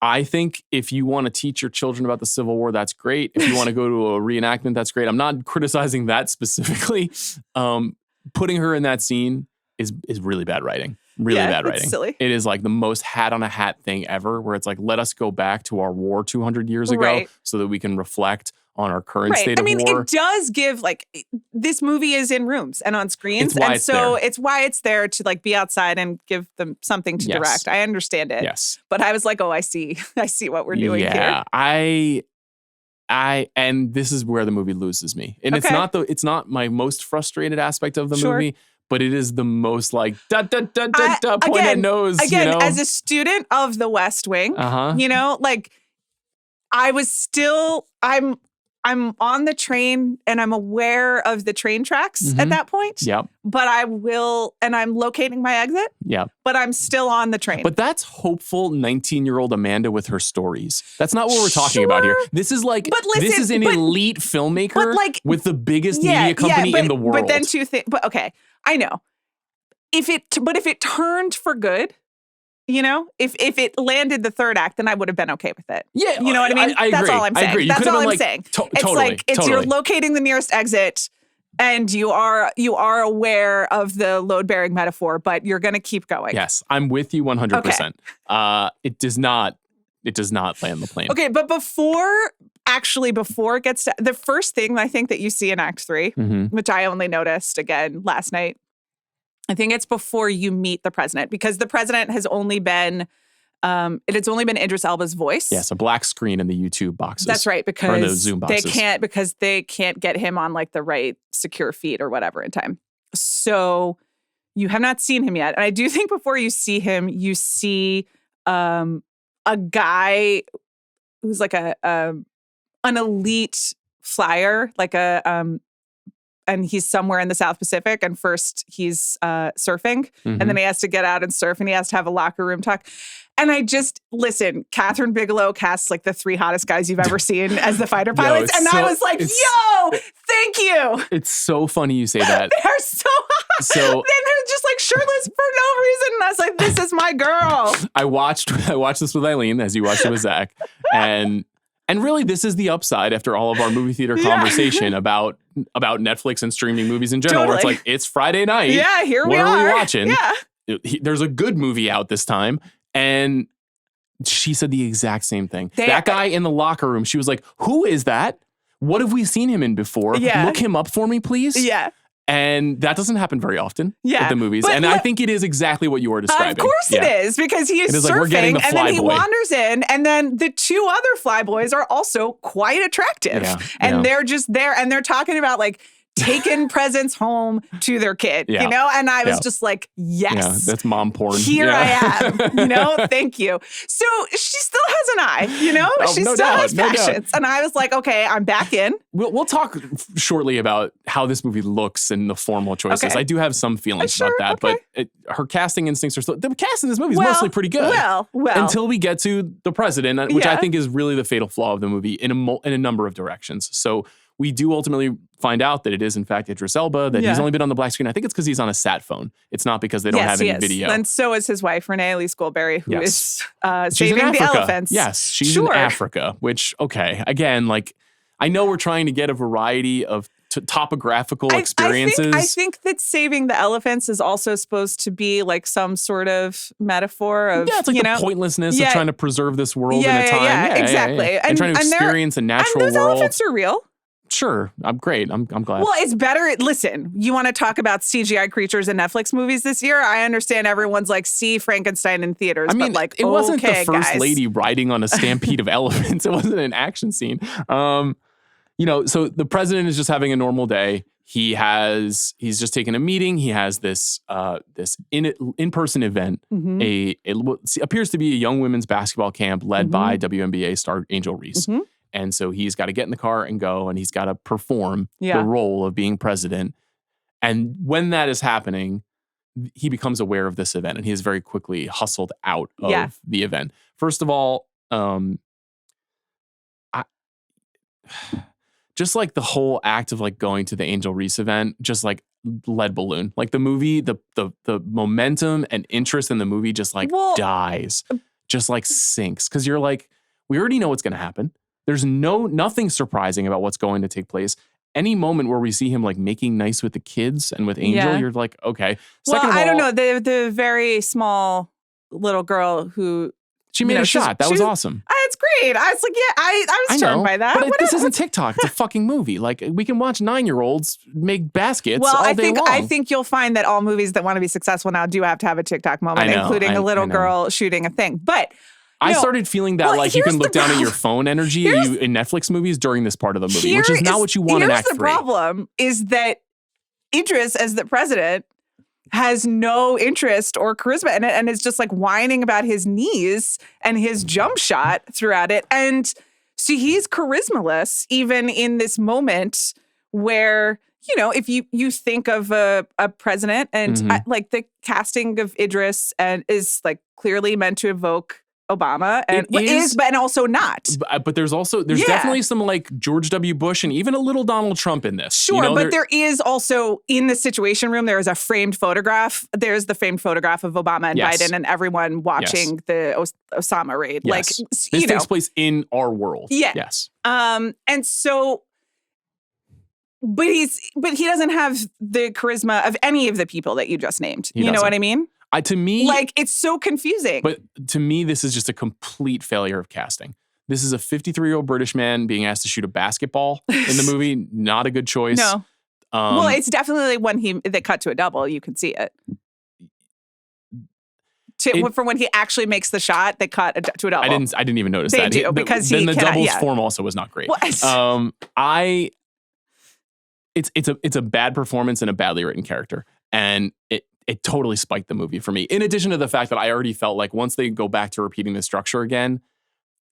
I think if you want to teach your children about the Civil War, that's great. If you want to go to a reenactment, that's great. I'm not criticizing that specifically. Putting her in that scene is really bad writing. Really bad writing. It's silly. It is like the most hat on a hat thing ever, where it's like, let us go back to our war 200 years ago so that we can reflect on our current state of war. It does give, like, this movie is in rooms and on screens. It's why it's there to, like, be outside and give them something to direct. I understand it. Yes. But I was like, I see what we're doing here. And this is where the movie loses me. And it's not my most frustrated aspect of the movie, but it is the most like point at nose. Again, as a student of the West Wing, like I was still I'm on the train and I'm aware of the train tracks at that point. Yep. But I'm locating my exit. Yeah. But I'm still on the train. But that's hopeful 19-year-old Amanda with her stories. That's not what we're talking about here. This is like, this is an elite filmmaker with the biggest media company in the world. But then but okay, I know. If it turned for good, if it landed the third act, then I would have been okay with it. Yeah. You know what I mean? I agree. That's all I'm saying. I agree. That's all I'm saying. You're locating the nearest exit and you are aware of the load-bearing metaphor, but you're going to keep going. Yes, I'm with you 100%. Okay. It does not land the plane. Okay, but before it gets to the first thing I think that you see in Act 3, which I only noticed again last night, I think it's before you meet the president, because the president has only been, it's only been Idris Elba's voice. Yes, a black screen in the YouTube boxes. That's right, because the Zoom boxes. they can't get him on like the right secure feed or whatever in time. So you have not seen him yet. And I do think before you see him, you see a guy who's like an elite flyer, like and he's somewhere in the South Pacific. And first he's surfing, and then he has to get out and surf, and he has to have a locker room talk. And listen, Kathryn Bigelow casts like the 3 hottest guys you've ever seen as the fighter pilots. I was like, thank you. It's so funny you say that. They're so hot. So then they're just like shirtless for no reason. And I was like, this is my girl. I watched this with Eileen, as you watched it with Zach. And really, this is the upside after all of our movie theater conversation about Netflix and streaming movies in general. Where it's like, it's Friday night. Yeah, here we are. What are we watching? Yeah. There's a good movie out this time. And she said the exact same thing. That guy in the locker room, she was like, who is that? What have we seen him in before? Yeah. Look him up for me, please. Yeah. And that doesn't happen very often with the movies. And I think it is exactly what you were describing. Of course it is, because he is surfing, like, and then he wanders in, and then the 2 other flyboys are also quite attractive. They're just there, and they're talking about like taking presents home to their kid, and I was just like, yes, that's mom porn. Here I am, thank you. So she still has an eye, she still has passions. And I was like, okay, I'm back in. We'll talk shortly about how this movie looks and the formal choices. Okay. I do have some feelings about that, but her casting instincts are still, the cast in this movie is mostly pretty good. Well. Until we get to the president, which I think is really the fatal flaw of the movie in a number of directions. So we do ultimately find out that it is, in fact, Idris Elba, that he's only been on the black screen. I think it's because he's on a sat phone. It's not because they don't have any video. And so is his wife, Renee Elise Goldberry, who is saving the elephants. Yes, she's in Africa, which, okay, again, like, I know we're trying to get a variety of topographical experiences. I think that saving the elephants is also supposed to be like some sort of metaphor of, it's like the pointlessness of trying to preserve this world in a time. Yeah, exactly. And trying to experience a natural world. And those elephants are real. Sure. I'm great. I'm glad. Well, it's better. Listen, you want to talk about CGI creatures in Netflix movies this year? I understand everyone's like, see Frankenstein in theaters. I mean, but like, it wasn't the first guys. lady riding on a stampede of elephants. It wasn't an action scene. So the president is just having a normal day. he's just taken a meeting. He has this in-person event. It appears to be a young women's basketball camp led by WNBA star Angel Reese. And so he's got to get in the car and go, and he's got to perform the role of being president. And when that is happening, he becomes aware of this event, and he is very quickly hustled out of the event. First of all, just like the whole act of like going to the Angel Reese event, just like lead balloon. Like the movie, the momentum and interest in the movie just like dies, just like sinks. Because you're like, we already know what's going to happen. There's nothing surprising about what's going to take place. Any moment where we see him like making nice with the kids and with Angel, you're like, okay. Second of all, I don't know. The very small little girl who she made a shot. That was awesome. It's great. I was like, I was charmed by that. But this isn't TikTok. It's a fucking movie. Like we can watch 9-year-olds make baskets all day long. I think you'll find that all movies that want to be successful now do have to have a TikTok moment, including a little girl shooting a thing. But I started feeling that like you can look down at your phone energy in Netflix movies during this part of the movie, which is not what you want in Act 3. Here's the problem is that Idris, as the president, has no interest or charisma in it and is just like whining about his knees and his jump shot throughout it. And so he's charismaless even in this moment where, you know, if you think of a president and like the casting of Idris and is like clearly meant to evoke Obama and but also not. But there's definitely some like George W. Bush and even a little Donald Trump in this. Sure, but there is also in the Situation Room, there is a framed photograph. There's the framed photograph of Obama and Biden and everyone watching the Osama raid. Yes. Like this takes place in our world. Yeah. Yes. And so but he doesn't have the charisma of any of the people that you just named. You know what I mean? To me, like it's so confusing. But to me, this is just a complete failure of casting. This is a 53-year-old British man being asked to shoot a basketball in the movie. Not a good choice. No. Well, it's definitely when they cut to a double. You can see it. For when he actually makes the shot, they cut to a double. I didn't even notice that. They do because then the doubles form also was not great. What? It's a bad performance and a badly written character, and it totally spiked the movie for me. In addition to the fact that I already felt like once they go back to repeating the structure again,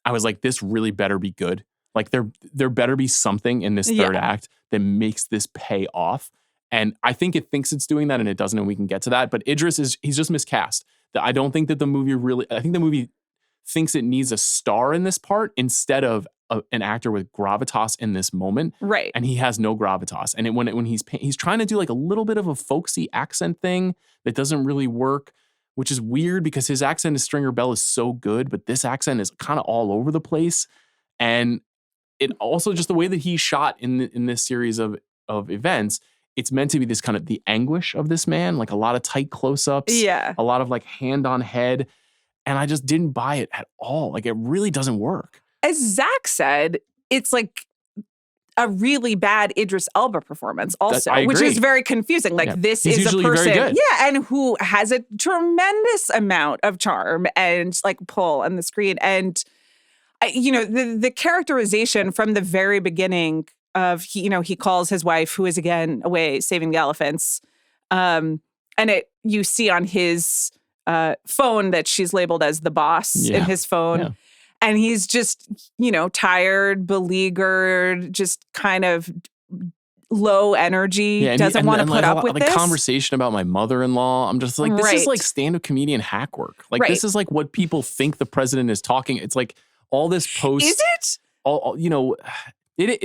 I was like, this really better be good. Like there better be something in this third act that makes this pay off. And I think it thinks it's doing that and it doesn't, and we can get to that. But Idris he's just miscast. I don't think that the movie I think the movie thinks it needs a star in this part instead of an actor with gravitas in this moment. Right. And he has no gravitas. And when he's trying to do like a little bit of a folksy accent thing that doesn't really work, which is weird because his accent as Stringer Bell is so good, but this accent is kind of all over the place. And it also just the way that he's shot in this series of events, it's meant to be this kind of the anguish of this man, like a lot of tight close-ups, a lot of like hand on head. And I just didn't buy it at all. Like it really doesn't work. As Zach said, it's like a really bad Idris Elba performance also, which is very confusing. Like this is a person, and who has a tremendous amount of charm and like pull on the screen. And the characterization from the very beginning of he calls his wife, who is again away saving the elephants, and you see on his phone that she's labeled as the boss in his phone. Yeah. And he's just, tired, beleaguered, just kind of low energy, doesn't want to put up with this. The conversation about my mother-in-law, I'm just like, this is like stand-up comedian hack work. Like this is like what people think the president is talking. It's like all this post. Is it?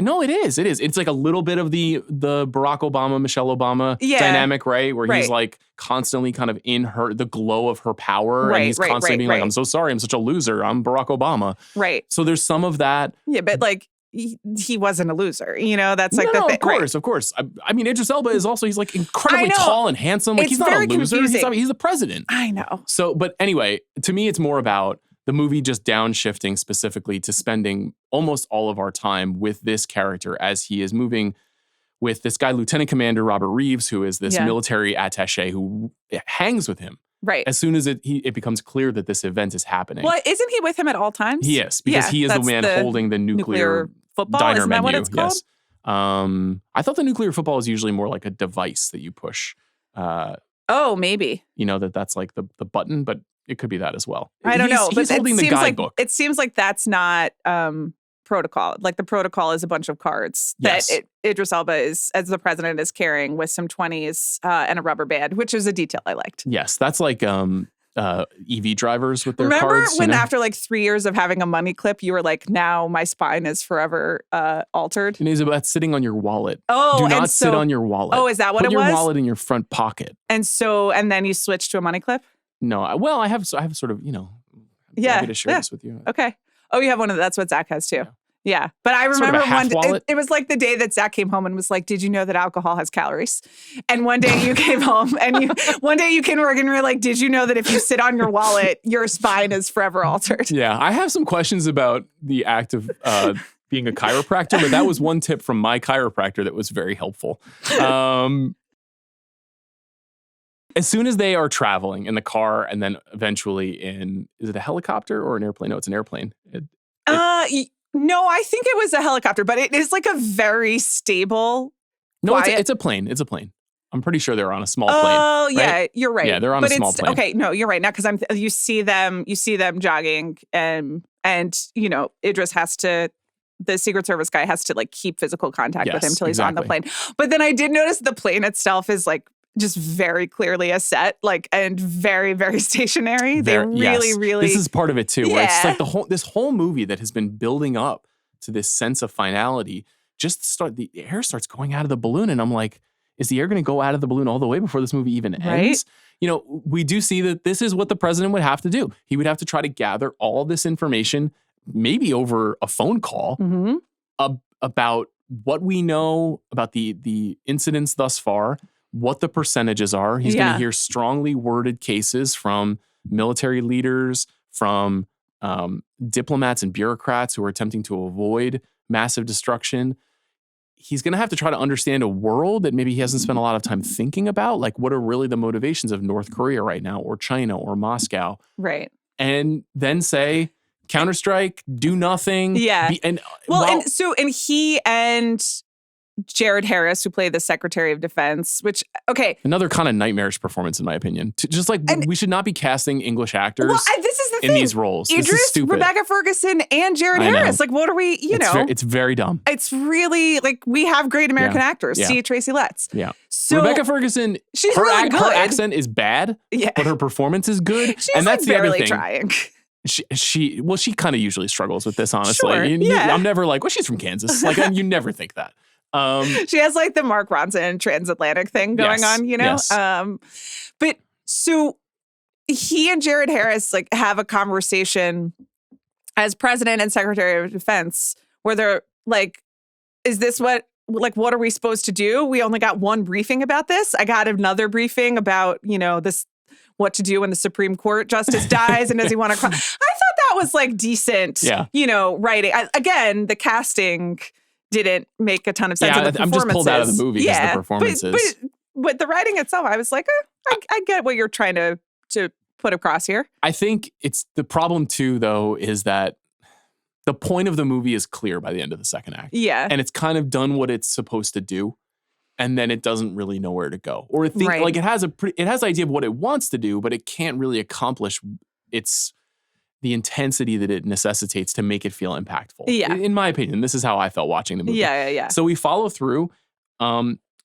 No, it is. It is. It's like a little bit of the Barack Obama, Michelle Obama dynamic, right? Where he's like constantly kind of in the glow of her power. And he's constantly being like, I'm so sorry. I'm such a loser. I'm Barack Obama. Right. So there's some of that. Yeah, but like he wasn't a loser. That's like the thing. Of course. I mean, Idris Elba is also, he's like incredibly tall and handsome. Like he's not a loser. He's the president. I know. So, but anyway, to me, it's more about the movie just downshifting specifically to spending almost all of our time with this character as he is moving with this guy, Lieutenant Commander Robert Reeves, who is this military attaché who hangs with him. Right. As soon as it becomes clear that this event is happening. Well, isn't he with him at all times? He is, because he is the man holding the nuclear football. diner Isn't that menu. what it's called? I thought the nuclear football is usually more like a device that you push. Maybe. That's like the button, but it could be that as well. I don't know. He's holding the guidebook. It seems like that's not protocol. Like the protocol is a bunch of cards that Idris Elba is, as the president, is carrying with some 20s and a rubber band, which is a detail I liked. Yes, that's like EV drivers with their Remember cards. when after like 3 years of having a money clip, you were like, now my spine is forever altered? That's sitting on your wallet. Oh, do not sit on your wallet. Oh, is that what Put it was? Put your wallet in your front pocket. And then you switched to a money clip? No, I have sort of, happy to share this with you. Okay. Oh, you have one of that's what Zach has too. Yeah. But I remember it was like the day that Zach came home and was like, did you know that alcohol has calories? And one day you came home and one day you came to work and you were like, did you know that if you sit on your wallet, your spine is forever altered? Yeah. I have some questions about the act of being a chiropractor, but that was one tip from my chiropractor that was very helpful. As soon as they are traveling in the car and then eventually is it a helicopter or an airplane? No, it's an airplane. No, I think it was a helicopter, but it is like a very stable. No, it's a plane. It's a plane. I'm pretty sure they're on a small plane. Oh, yeah, right? You're right. Yeah, they're on a small plane. Okay, no, you're right. Now, because you see them jogging, and Idris the Secret Service guy has to like keep physical contact with him till he's on the plane. But then I did notice the plane itself is like just very clearly a set, like, and very, very stationary. They really. This is part of it too, where it's like this whole movie that has been building up to this sense of finality. The air starts going out of the balloon, and I'm like, is the air going to go out of the balloon all the way before this movie even ends? Right? We do see that this is what the president would have to do. He would have to try to gather all this information, maybe over a phone call, about what we know about the incidents thus far, what the percentages are. He's going to hear strongly worded cases from military leaders, from diplomats and bureaucrats who are attempting to avoid massive destruction. He's going to have to try to understand a world that maybe he hasn't spent a lot of time thinking about. Like, what are really the motivations of North Korea right now, or China, or Moscow? Right. And then say, counterstrike, do nothing. Yeah. And he and Jared Harris, who played the Secretary of Defense, which, another kind of nightmarish performance, in my opinion. Just like, we should not be casting English actors this is the in these roles. Idris, this is stupid. Rebecca Ferguson, and Jared Harris. Like, what are we, it's very dumb. It's really, like, we have great American actors. See Tracy Letts. Yeah. So Rebecca Ferguson, she's really good. Her accent is bad, but her performance is good. She's and that's like the other barely thing. trying. She kind of usually struggles with this, honestly. Sure, I'm never like, well, she's from Kansas. Like, you never think that. She has like the Mark Ronson transatlantic thing going on, Yes. But so he and Jared Harris like have a conversation as president and secretary of defense where they're like, is this what are we supposed to do? We only got one briefing about this. I got another briefing about, this, what to do when the Supreme Court justice dies and does he want to cry? I thought that was like decent, writing. Again, the casting didn't make a ton of sense. I'm just pulled out of the movie because the performances. But the writing itself, I was like, I get what you're trying to put across here. I think it's the problem too, though, is that the point of the movie is clear by the end of the second act. Yeah. And it's kind of done what it's supposed to do. And then it doesn't really know where to go. Or like it has the idea of what it wants to do, but it can't really accomplish the intensity that it necessitates to make it feel impactful. Yeah. In my opinion, this is how I felt watching the movie. Yeah. So we follow through.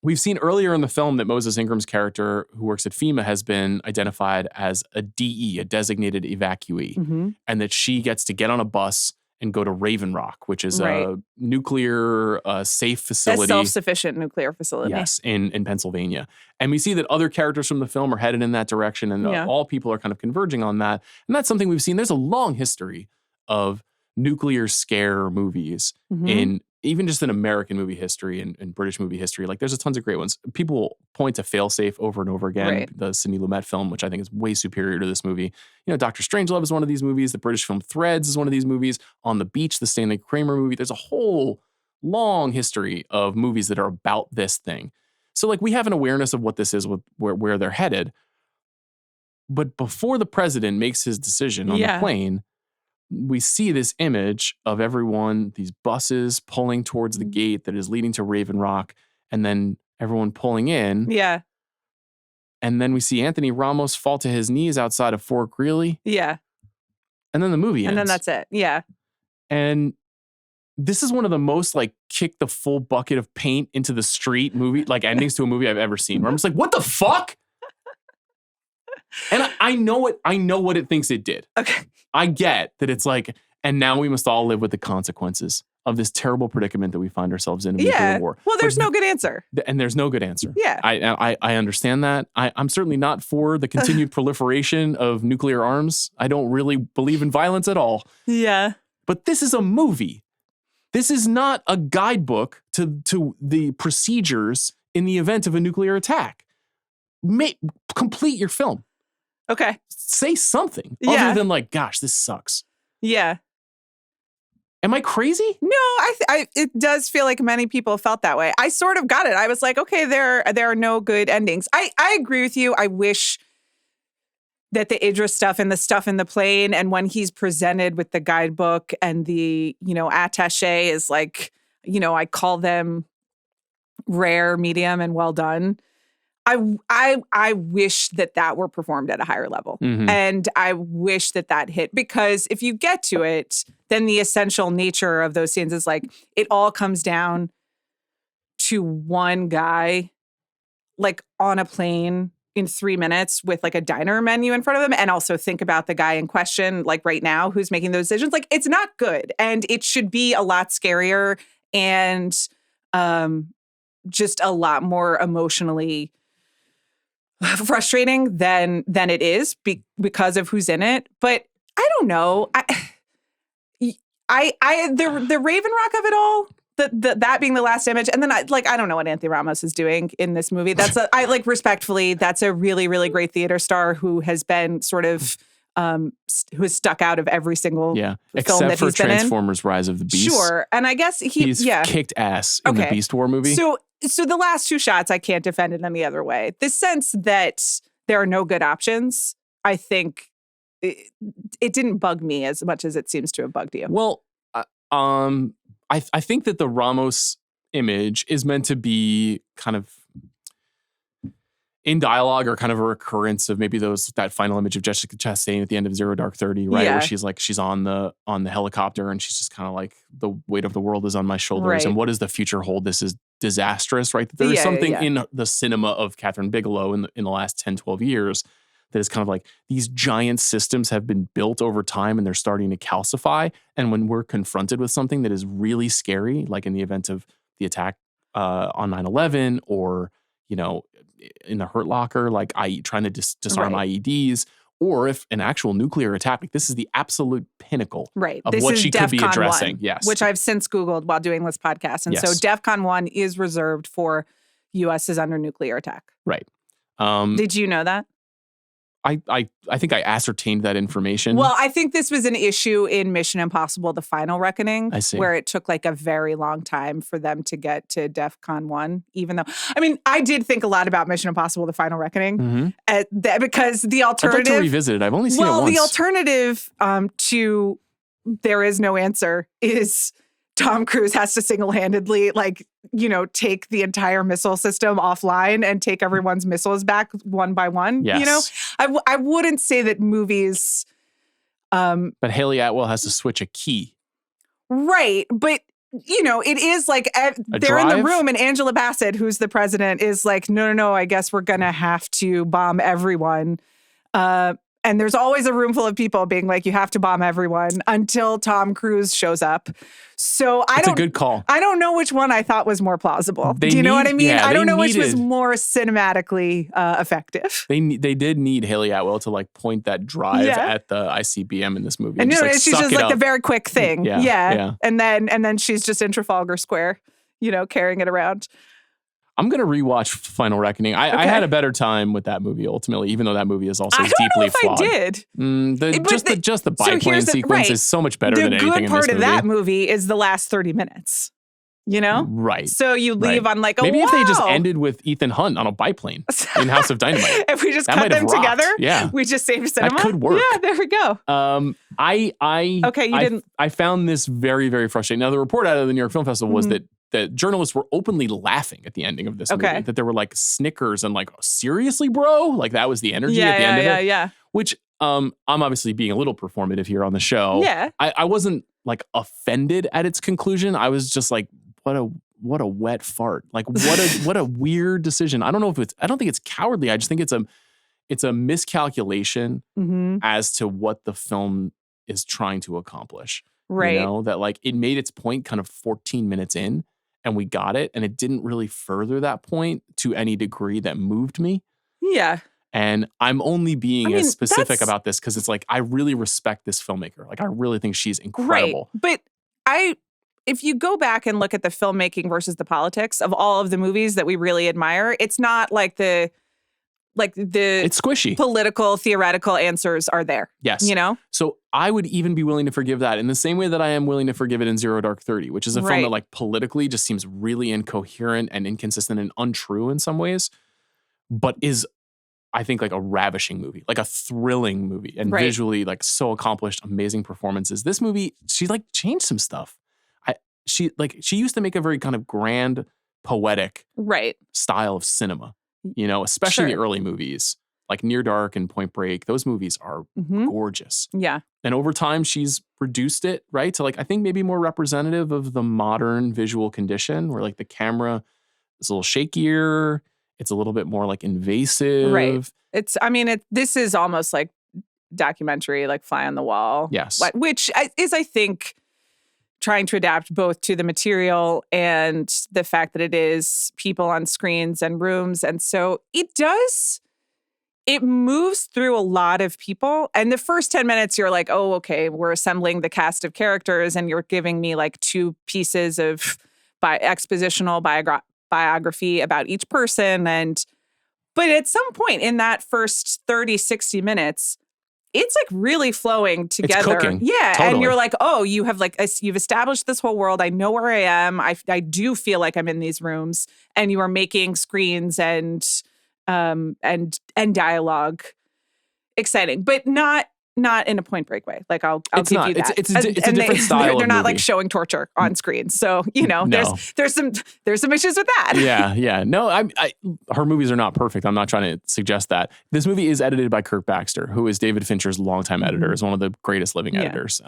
We've seen earlier in the film that Moses Ingram's character, who works at FEMA, has been identified as a DE, a designated evacuee, and that she gets to get on a bus and go to Raven Rock, which is a nuclear safe facility. A self-sufficient nuclear facility. Yes, in Pennsylvania. And we see that other characters from the film are headed in that direction, and all people are kind of converging on that. And that's something we've seen. There's a long history of nuclear scare movies in even just in American movie history and British movie history. Like, there's tons of great ones. People point to Failsafe over and over again, the Sidney Lumet film, which I think is way superior to this movie. Dr. Strangelove is one of these movies. The British film Threads is one of these movies. On the Beach, the Stanley Kramer movie. There's a whole long history of movies that are about this thing. So, like, we have an awareness of what this is, where they're headed. But before the president makes his decision on the plane, we see this image of everyone, these buses pulling towards the gate that is leading to Raven Rock, and then everyone pulling in. Yeah. And then we see Anthony Ramos fall to his knees outside of Fort Greely. Yeah. And then the movie ends. And then that's it. Yeah. And this is one of the most like kick the full bucket of paint into the street movie, like endings to a movie I've ever seen, where I'm just like, what the fuck? And I know what it thinks it did. Okay. I get that it's like, and now we must all live with the consequences of this terrible predicament that we find ourselves in nuclear war. Well, there's no good answer. And there's no good answer. Yeah. I understand that. I'm certainly not for the continued proliferation of nuclear arms. I don't really believe in violence at all. Yeah. But this is a movie. This is not a guidebook to the procedures in the event of a nuclear attack. Complete your film. Okay. Say something other than like, gosh, this sucks. Yeah. Am I crazy? No, it does feel like many people felt that way. I sort of got it. I was like, okay, there are no good endings. I agree with you. I wish that the Idris stuff and the stuff in the plane, and when he's presented with the guidebook and the, attaché is like, I call them rare, medium, and well done. I wish that were performed at a higher level. Mm-hmm. And I wish that hit, because if you get to it, then the essential nature of those scenes is like, it all comes down to one guy, like on a plane in 3 minutes with like a diner menu in front of them. And also think about the guy in question, like right now, who's making those decisions. Like, it's not good. And it should be a lot scarier and just a lot more emotionally frustrating than it is because of who's in it. But I don't know. The Raven Rock of it all, that being the last image, and then I don't know what Anthony Ramos is doing in this movie. Respectfully, that's a really, really great theater star who has been sort of who has stuck out of every single film except that for he's been in. Transformers: Rise of the Beast. Sure, and I guess he's kicked ass in the Beast War movie. So the last two shots, I can't defend in any other way. The sense that there are no good options, I think it didn't bug me as much as it seems to have bugged you. Well, I think that the Ramos image is meant to be kind of in dialogue, or kind of a recurrence of maybe that final image of Jessica Chastain at the end of Zero Dark 30, right? Yeah. Where she's on the helicopter and she's just kind of like, the weight of the world is on my shoulders. Right. And what does the future hold? This is disastrous, right? There is something in the cinema of Kathryn Bigelow in the last 10, 12 years that is kind of like, these giant systems have been built over time and they're starting to calcify. And when we're confronted with something that is really scary, like in the event of the attack on 9/11, or, in the Hurt Locker, like trying to disarm IEDs, or if an actual nuclear attack, like this is the absolute pinnacle of this what is she could be DEFCON addressing. 1, Yes. which I've since Googled while doing this podcast. And so DEFCON 1 is reserved for U.S. is under nuclear attack. Right. Did you know that? I think I ascertained that information. Well, I think this was an issue in Mission Impossible: The Final Reckoning, I see. where it took like a very long time for them to get to DEFCON 1, even though, I did think a lot about Mission Impossible: The Final Reckoning, because the alternative... I'd like to revisit it. I've only seen it once. The alternative to There Is No Answer is Tom Cruise has to single-handedly, take the entire missile system offline and take everyone's missiles back one by one. Yes. I wouldn't say that movies. But Haley Atwell has to switch a key. Right. But, it is like they're in the room and Angela Bassett, who's the president, is like, no, I guess we're going to have to bomb everyone. And there's always a room full of people being like, you have to bomb everyone until Tom Cruise shows up. So It's a good call. I don't know which one I thought was more plausible. Do you know what I mean? Yeah, I don't know which was more cinematically effective. They did need Haley Atwell to point that drive at the ICBM in this movie. And she's just like the very quick thing. Yeah. And then she's just in Trafalgar Square, carrying it around. I'm going to rewatch Final Reckoning. I had a better time with that movie ultimately, even though that movie is also deeply flawed. I did. Just the biplane sequence is so much better than anything in this movie. The good part of that movie is the last 30 minutes. You know? Right. So you leave on like, maybe if they just ended with Ethan Hunt on a biplane in House of Dynamite. If we just cut them together, we just saved cinema. That could work. Yeah, there we go. I found this very, very frustrating. Now, the report out of the New York Film Festival was that journalists were openly laughing at the ending of this movie. That there were like snickers and like, oh, seriously, bro? Like that was the energy at the end of it. Yeah. Which I'm obviously being a little performative here on the show. Yeah. I wasn't like offended at its conclusion. I was just like, what a wet fart. Like what a weird decision. I don't think it's cowardly. I just think it's a miscalculation as to what the film is trying to accomplish. Right. You know, that like it made its point kind of 14 minutes in and we got it. And it didn't really further that point to any degree that moved me. Yeah. And I'm only being as specific about this because it's like, I really respect this filmmaker. Like, I really think she's incredible. Right. But if you go back and look at the filmmaking versus the politics of all of the movies that we really admire, it's not like it's squishy. Political, theoretical answers are there. Yes. You know? So I would even be willing to forgive that in the same way that I am willing to forgive it in Zero Dark 30, which is a film that like politically just seems really incoherent and inconsistent and untrue in some ways, but is, I think, like a ravishing movie, like a thrilling movie, and visually like so accomplished, amazing performances. This movie, she like changed some stuff. She used to make a very kind of grand, poetic style of cinema, you know, especially the early movies like Near Dark and Point Break. Those movies are gorgeous. Yeah. And over time, she's reduced it, right, to like, I think maybe more representative of the modern visual condition where like the camera is a little shakier. It's a little bit more like invasive. Right. This is almost like documentary, like fly on the wall. Yes. Which is, I think, trying to adapt both to the material and the fact that it is people on screens and rooms. And so it moves through a lot of people. And the first 10 minutes, you're like, oh, okay, we're assembling the cast of characters and you're giving me like two pieces of expositional biography about each person. But at some point in that first 30, 60 minutes, it's like really flowing together. It's cooking. Yeah. Totally. And you're like, oh, you have like, you've established this whole world. I know where I am. I do feel like I'm in these rooms, and you are making screens and dialogue exciting, but not in a Point Break way. Like I'll give you that. It's a different style. They're not movie. like showing torture on screen. So, you know, there's some issues with that. Yeah. No, her movies are not perfect. I'm not trying to suggest that. This movie is edited by Kirk Baxter, who is David Fincher's longtime editor, is one of the greatest living editors,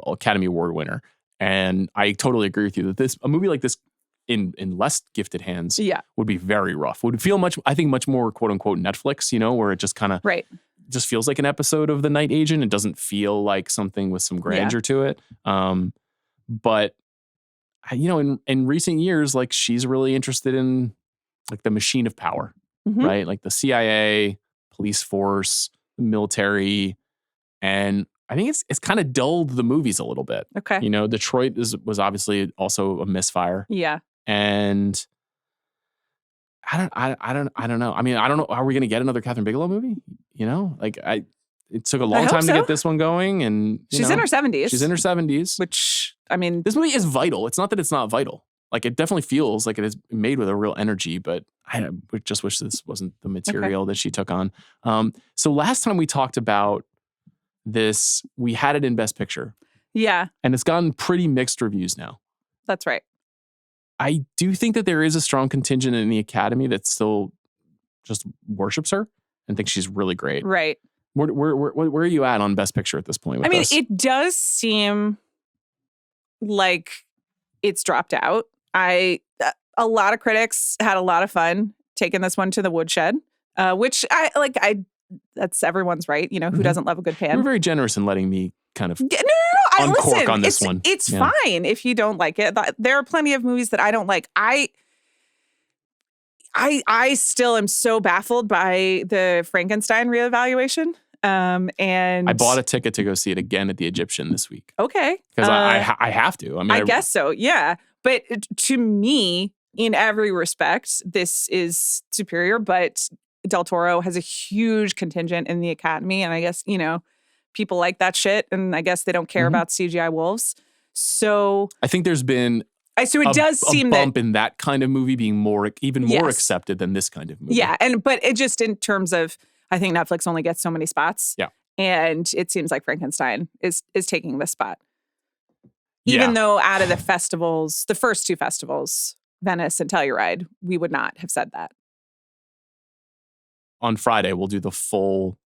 Academy Award winner. And I totally agree with you that a movie like this in less gifted hands would be very rough. Would feel much more quote unquote Netflix, you know, where it just kind of just feels like an episode of The Night Agent. It doesn't feel like something with some grandeur to it. But you know, in recent years, like she's really interested in like the machine of power, right? Like the CIA, police force, the military, and I think it's kind of dulled the movies a little bit. Okay, you know, Detroit was obviously also a misfire. Yeah, and I don't know. I mean, I don't know. Are we going to get another Kathryn Bigelow movie? You know, like it took a long time to get this one going, and she's in her 70s. She's in her 70s, which I mean, this movie is vital. It's not that it's not vital. Like it definitely feels like it is made with a real energy, but I just wish this wasn't the material that she took on. So last time we talked about this, we had it in Best Picture. Yeah, and it's gotten pretty mixed reviews now. That's right. I do think that there is a strong contingent in the Academy that still just worships her and thinks she's really great. Right. Where are you at on Best Picture at this point? I mean, it does seem like it's dropped out. A lot of critics had a lot of fun taking this one to the woodshed, which that's everyone's right. You know, who doesn't love a good pan? You're very generous in letting me kind of uncork on this one. It's fine if you don't like it. There are plenty of movies that I don't like. I still am so baffled by the Frankenstein reevaluation. And I bought a ticket to go see it again at the Egyptian this week. Okay. Because I have to. I mean, I guess so. Yeah. But to me, in every respect, this is superior. But Del Toro has a huge contingent in the Academy. And I guess, you know, people like that shit. And I guess they don't care about CGI wolves. So I think there's been So it does seem a bump in that kind of movie being even more Yes. accepted than this kind of movie. Yeah, but it just in terms of, I think Netflix only gets so many spots. Yeah. And it seems like Frankenstein is taking this spot. Even though out of the festivals, the first two festivals, Venice and Telluride, we would not have said that. On Friday, we'll do the full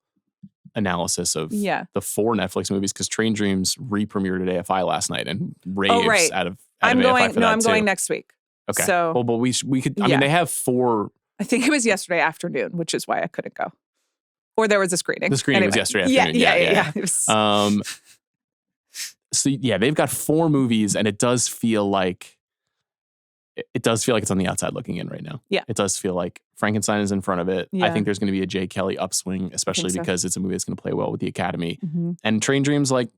analysis of the 4 Netflix movies because Train Dreams re-premiered at AFI last night and raves out of AFI for that I'm too. going next week. Okay. So, well, but we could. I mean, they have 4. I think it was yesterday afternoon, which is why I couldn't go. Or there was a screening. The screening was yesterday afternoon. Yeah. It was... So they've got 4 movies, and it does feel like it's on the outside looking in right now. Yeah. It does feel like Frankenstein is in front of it. Yeah. I think there's going to be a J. Kelly upswing, especially because it's a movie that's going to play well with the Academy. Mm-hmm. And Train Dreams, like,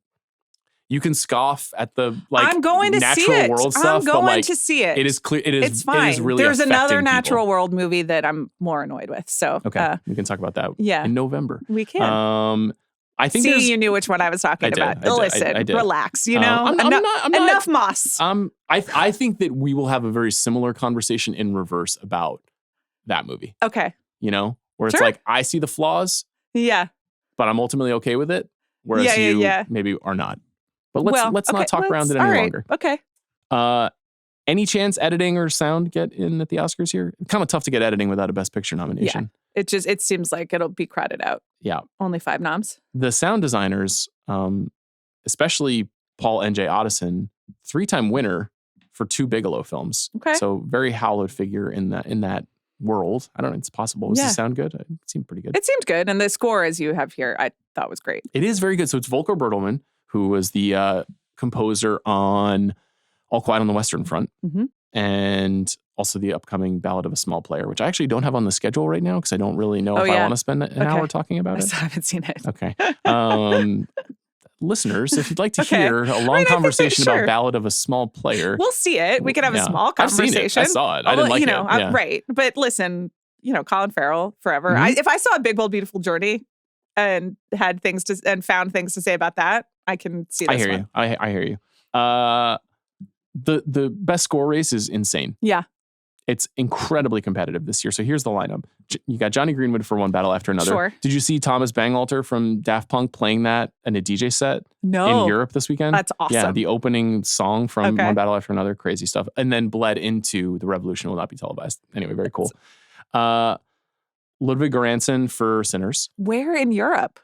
you can scoff at the I'm going to natural see it. world stuff. I'm going but, to see it. It is clear. It's fine. It is really There's another affecting natural people. world movie that I'm more annoyed with. So we can talk about that in November. We can. I think you knew which one I was talking about. Listen, relax. You know, I'm not, enough moss. I think that we will have a very similar conversation in reverse about that movie. Okay. You know, where it's like I see the flaws. Yeah. But I'm ultimately okay with it. Whereas you maybe are not. But let's not talk around it any longer. Okay. Any chance editing or sound get in at the Oscars here? Kind of tough to get editing without a Best Picture nomination. Yeah. It seems like it'll be crowded out. Yeah. Only 5 noms. The sound designers, especially Paul N.J. Otteson, 3-time winner for 2 Bigelow films. Okay. So very hallowed figure in that world. I don't know. It's possible. Does it sound good? It seemed pretty good. It seemed good. And the score, as you have here, I thought was great. It is very good. So it's Volker Bertelmann, who was the composer on All Quiet on the Western Front. Mm-hmm. And also the upcoming Ballad of a Small Player, which I actually don't have on the schedule right now because I don't really know if I want to spend an hour talking about it. I haven't seen it. Okay. Listeners, if you'd like to hear a long conversation about Ballad of a Small Player. We'll see it. We can have a small conversation. I've seen it. I saw it. I didn't like it. Right. But listen, Colin Farrell forever. Mm-hmm. If I saw A Big Bold Beautiful Journey and had things found things to say about that, I can see this one. I hear you. The best score race is insane. Yeah. It's incredibly competitive this year. So here's the lineup. You got Johnny Greenwood for One Battle After Another. Sure. Did you see Thomas Bangalter from Daft Punk playing that in a DJ set in Europe this weekend? That's awesome. Yeah, the opening song from One Battle After Another, crazy stuff. And then bled into The Revolution Will Not Be Televised. Anyway, very cool. Ludwig Göransson for Sinners. Where in Europe?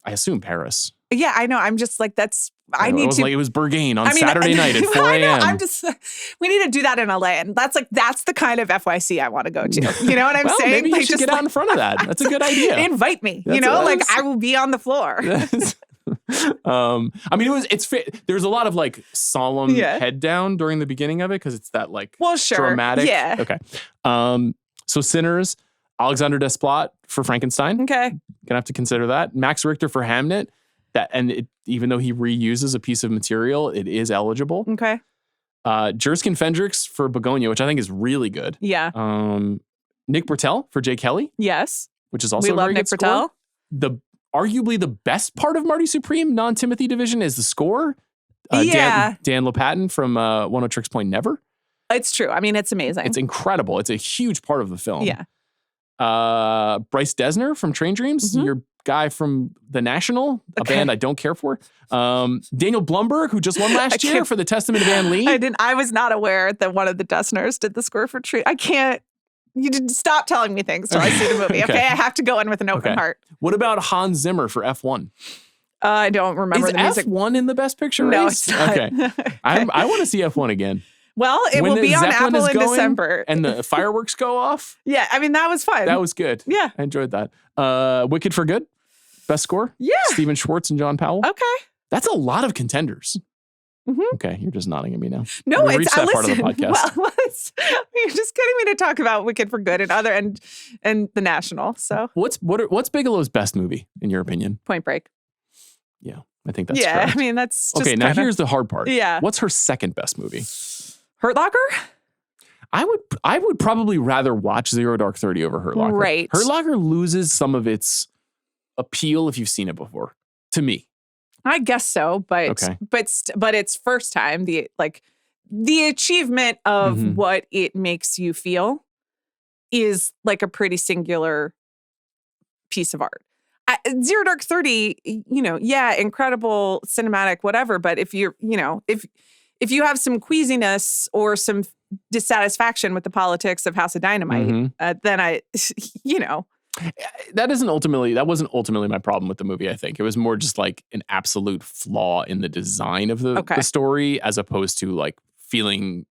I assume Paris. Yeah, I know. I'm just like, it was Berghain on Saturday night at 4 a.m. I'm just, we need to do that in LA. And that's the kind of FYC I want to go to. You know what I'm saying? Maybe you should get out in front of that. That's a good idea. Invite me. I will be on the floor. There's a lot of solemn head down during the beginning of it because it's that dramatic. Yeah. Okay. So Sinners, Alexander Desplat for Frankenstein. Okay. Gonna have to consider that. Max Richter for Hamnet. Even though he reuses a piece of material, it is eligible. Okay. Jerskin Fendricks for Begonia, which I think is really good. Yeah. Nick Britell for J. Kelly. Yes. Which is also a very good score. Arguably the best part of Marty Supreme, non-Timothy division, is the score. Dan Lopatin from One O Tricks Point Never. It's true. I mean, it's amazing. It's incredible. It's a huge part of the film. Yeah. Bryce Dessner from Train Dreams, your guy from The National, a band I don't care for. Daniel Blumberg, who just won last year for The Testament of Ann Lee. I was not aware that one of the Dessners did the score for Train. I can't. You did stop telling me things till I see the movie. Okay, I have to go in with an open heart. What about Hans Zimmer for F1? I don't remember the music. Is F1 in the Best Picture race? No, it's not. Okay. I want to see F1 again. Well, it will be on Apple in December. And the fireworks go off. Yeah, I mean, that was fun. That was good. Yeah. I enjoyed that. Wicked for Good, best score. Yeah. Stephen Schwartz and John Powell. Okay. That's a lot of contenders. Mm-hmm. Okay, you're just nodding at me now. No, it's that part of the podcast. Well, you're just getting me to talk about Wicked for Good and the National. So what's Bigelow's best movie in your opinion? Point Break. Yeah, I think that's correct. I mean that's just okay. Now here's the hard part. Yeah, what's her second best movie? Hurt Locker. I would probably rather watch Zero Dark 30 over Hurt Locker. Right. Hurt Locker loses some of its appeal if you've seen it before. To me. I guess so, but its first time, the the achievement of what it makes you feel is like a pretty singular piece of art. Zero Dark 30, incredible cinematic, whatever. But if you're, if you have some queasiness or some dissatisfaction with the politics of House of Dynamite, then that wasn't ultimately my problem with the movie. I think it was more just like an absolute flaw in the design of the story, as opposed to like feeling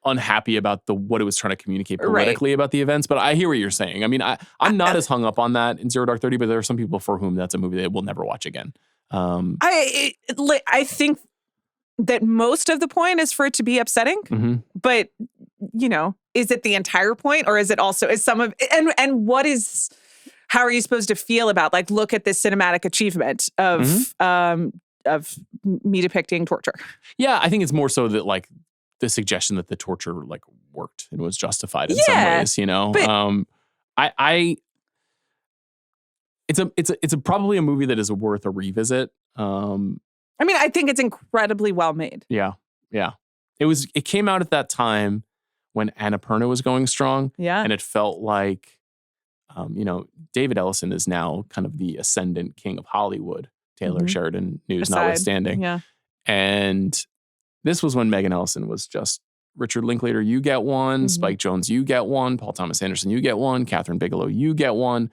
unhappy about what it was trying to communicate politically about the events. But I hear what you're saying. I mean, I'm not as hung up on that in Zero Dark 30, but there are some people for whom that's a movie they will never watch again. I think that most of the point is for it to be upsetting, but is it the entire point, or is it also and what is? How are you supposed to feel about, like, look at this cinematic achievement of me depicting torture? Yeah, I think it's more so that, like, the suggestion that the torture, like, worked and was justified in some ways, But, it's probably a movie that is worth a revisit. I think it's incredibly well made. Yeah. It came out at that time when Annapurna was going strong. Yeah. And it felt like, David Ellison is now kind of the ascendant king of Hollywood. Taylor Sheridan news notwithstanding. Yeah. And this was when Megan Ellison was just, Richard Linklater, you get one. Spike Jonze, you get one. Paul Thomas Anderson, you get one. Kathryn Bigelow, you get one.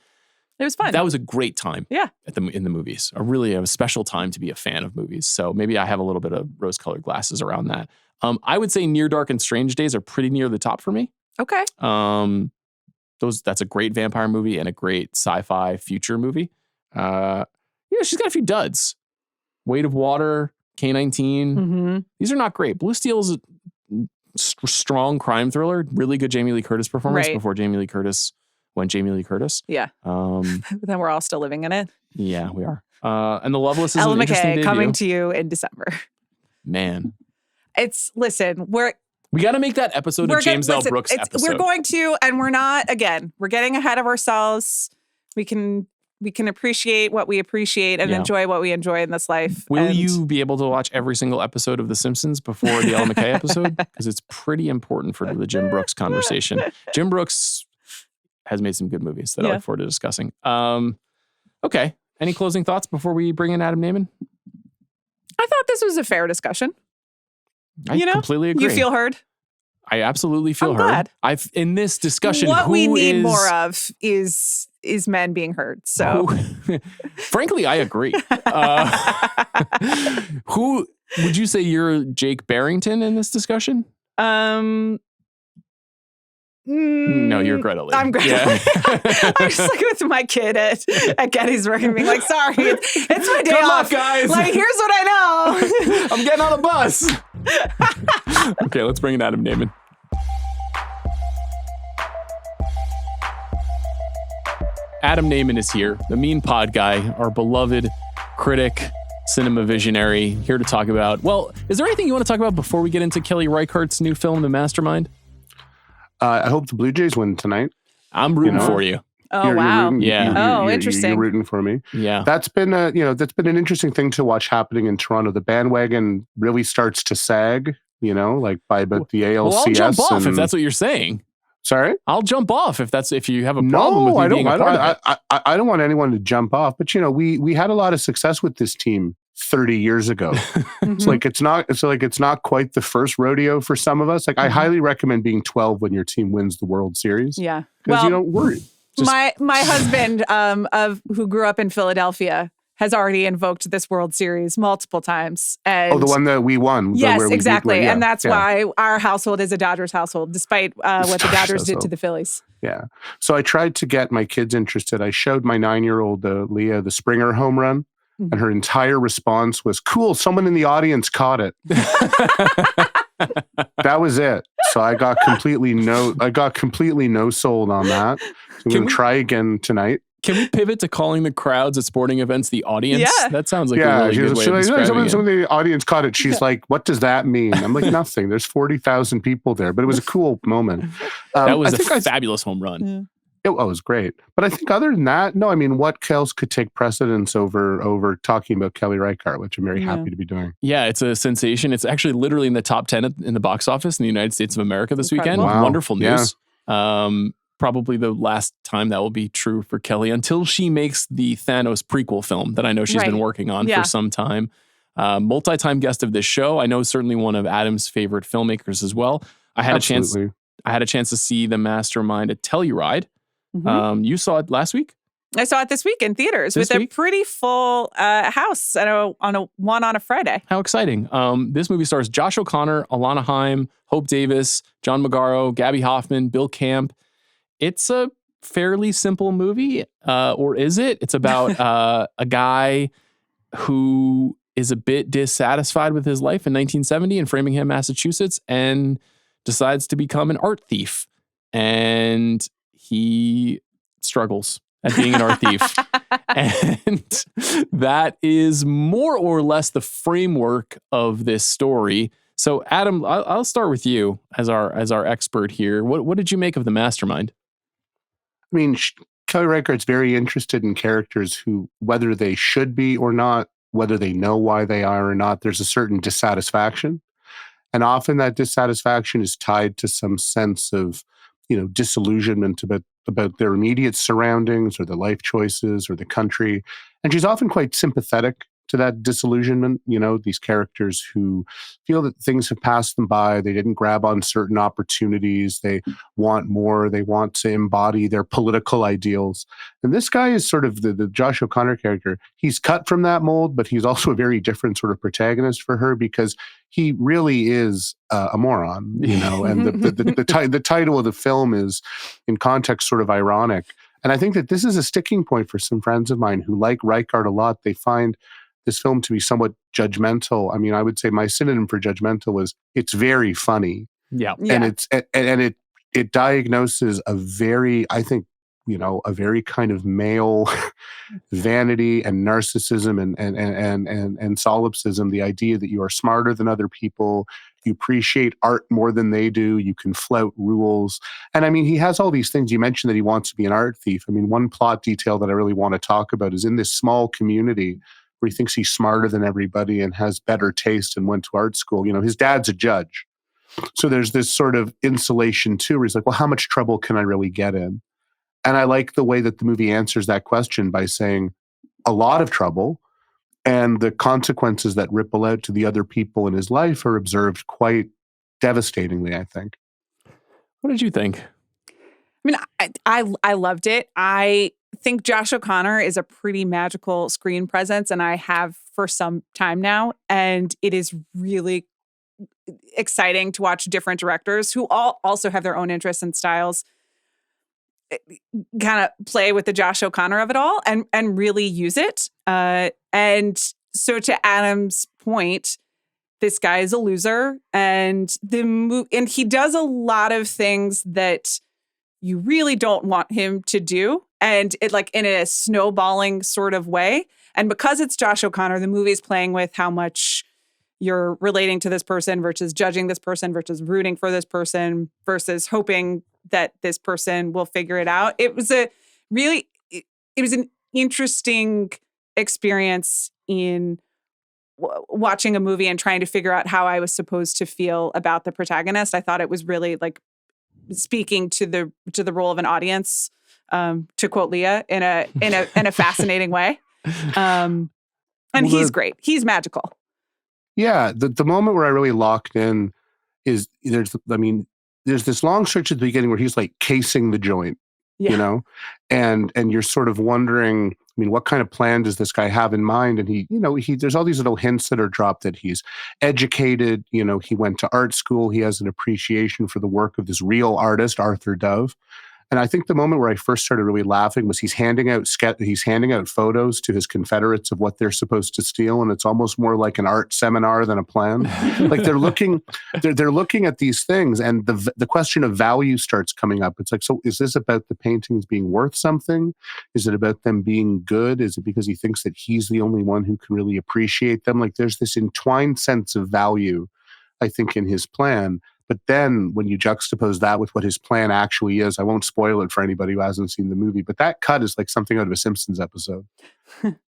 It was fun. That was a great time. Yeah. In the movies. A special time to be a fan of movies. So maybe I have a little bit of rose-colored glasses around that. I would say Near Dark and Strange Days are pretty near the top for me. Okay. That's a great vampire movie and a great sci-fi future movie. She's got a few duds. Weight of Water, K-19. These are not great. Blue Steel is a strong crime thriller. Really good Jamie Lee Curtis performance before Jamie Lee Curtis went Jamie Lee Curtis. Yeah. Then we're all still living in it. Yeah, we are. And The Loveless is Ella an interesting McKay debut. coming to you in December. Man. We got to make that episode a James L. Brooks episode. We're going to, and we're not, again, we're getting ahead of ourselves. We can appreciate what we appreciate and enjoy what we enjoy in this life. Will you be able to watch every single episode of The Simpsons before the Ella McKay episode? Because it's pretty important for the Jim Brooks conversation. Jim Brooks has made some good movies that I look forward to discussing. Okay. Any closing thoughts before we bring in Adam Nayman? I thought this was a fair discussion. I completely agree. You feel heard? I absolutely feel heard. Glad. In this discussion, what we need more of is men being heard. So, frankly, I agree. Who would you say you're Jake Barrington in this discussion? No, you're Greta Lee. I'm Greta Lee. I'm just like with my kid at Gettysburg and being like, sorry, it's my day Good off. luck, guys. Like, here's what I know. I'm getting on a bus. Okay, let's bring in Adam Nayman. Adam Nayman is here, the Mean Pod guy, our beloved critic, cinema visionary, here to talk about, is there anything you want to talk about before we get into Kelly Reichardt's new film, The Mastermind? I hope the Blue Jays win tonight. I'm rooting for you. Oh, wow. Interesting. You're rooting for me. Yeah. That's been an interesting thing to watch happening in Toronto. The bandwagon really starts to sag, like by about the ALCS. Well, I'll jump off if that's what you're saying. Sorry? I'll jump off if you have a problem with me being a part of it. I don't want anyone to jump off, but we had a lot of success with this team 30 years ago. It's not quite the first rodeo for some of us. Like, I highly recommend being 12 when your team wins the World Series. Yeah. Because you don't worry. My husband who grew up in Philadelphia has already invoked this World Series multiple times. And the one that we won. Yes, exactly. And that's why our household is a Dodgers household, despite what the Dodgers did to the Phillies. Yeah. So I tried to get my kids interested. I showed my 9-year-old Leah the Springer home run, and her entire response was, "Cool, someone in the audience caught it." That was it. So I got completely no sold on that. So we're going to try again tonight. Can we pivot to calling the crowds at sporting events the audience? Yeah. That sounds like a really good way of describing it. Some of the audience caught it. She's like, "What does that mean?" I'm like, "Nothing. There's 40,000 people there." But it was a cool moment. That was a fabulous home run. It was great. But I think other than that, no, I mean, what else could take precedence over talking about Kelly Reichardt, which I'm very happy to be doing. Yeah, it's a sensation. It's actually literally in the top 10 in the box office in the United States of America this weekend. Wow. Wonderful news. Probably the last time that will be true for Kelly until she makes the Thanos prequel film that I know she's been working on for some time. Multi-time guest of this show. I know certainly one of Adam's favorite filmmakers as well. I had a chance to see the Mastermind at Telluride. You saw it last week? I saw it this week in theaters with a pretty full house on a Friday. How exciting. This movie stars Josh O'Connor, Alana Haim, Hope Davis, John Magaro, Gabby Hoffman, Bill Camp. It's a fairly simple movie, or is it? It's about a guy who is a bit dissatisfied with his life in 1970 in Framingham, Massachusetts, and decides to become an art thief. And he struggles at being an art thief. And that is more or less the framework of this story. So Adam, I'll start with you as our expert here. What did you make of The Mastermind? I mean, Kelly Reichardt's very interested in characters who, whether they should be or not, whether they know why they are or not, there's a certain dissatisfaction. And often that dissatisfaction is tied to some sense of, disillusionment about their immediate surroundings or the life choices or the country. And she's often quite sympathetic to that disillusionment, these characters who feel that things have passed them by. They didn't grab on certain opportunities. They want more. They want to embody their political ideals. And this guy is sort of the Josh O'Connor character. He's cut from that mold, but he's also a very different sort of protagonist for her because he really is a moron, and the title of the film is in context sort of ironic. And I think that this is a sticking point for some friends of mine who like Reichardt a lot. They find this film to be somewhat judgmental. I mean, I would say my synonym for judgmental was it's very funny. Yeah. And it diagnoses a very, I think, a very kind of male vanity and narcissism and solipsism, the idea that you are smarter than other people, you appreciate art more than they do, you can flout rules. And I mean, he has all these things. You mentioned that he wants to be an art thief. I mean, one plot detail that I really want to talk about is in this small community where he thinks he's smarter than everybody and has better taste and went to art school. His dad's a judge. So there's this sort of insulation too, where he's like, well, how much trouble can I really get in? And I like the way that the movie answers that question by saying a lot of trouble, and the consequences that ripple out to the other people in his life are observed quite devastatingly, I think. What did you think? I mean, I loved it. I think Josh O'Connor is a pretty magical screen presence, and I have for some time now. And it is really exciting to watch different directors who all also have their own interests and styles kind of play with the Josh O'Connor of it all and really use it. And so to Adam's point, this guy is a loser, and and he does a lot of things that you really don't want him to do. And it like in a snowballing sort of way. And because it's Josh O'Connor, the movie is playing with how much you're relating to this person versus judging this person versus rooting for this person versus hoping that this person will figure it out. It was an interesting experience in watching a movie and trying to figure out how I was supposed to feel about the protagonist. I thought it was really like speaking to the role of an audience, to quote Leah, in a fascinating way. And he's great. He's magical. Yeah, the moment where I really locked in is there's this long stretch at the beginning where he's like casing the joint, and you're sort of wondering, I mean, what kind of plan does this guy have in mind? And he there's all these little hints that are dropped that he's educated, he went to art school, he has an appreciation for the work of this real artist, Arthur Dove. And I think the moment where I first started really laughing was he's handing out photos to his Confederates of what they're supposed to steal, and it's almost more like an art seminar than a plan. Like they're looking at these things, and the question of value starts coming up. It's like, so is this about the paintings being worth something? Is it about them being good? Is it because he thinks that he's the only one who can really appreciate them? Like there's this entwined sense of value, I think, in his plan But then when you juxtapose that with what his plan actually is, I won't spoil it for anybody who hasn't seen the movie, but that cut is like something out of a Simpsons episode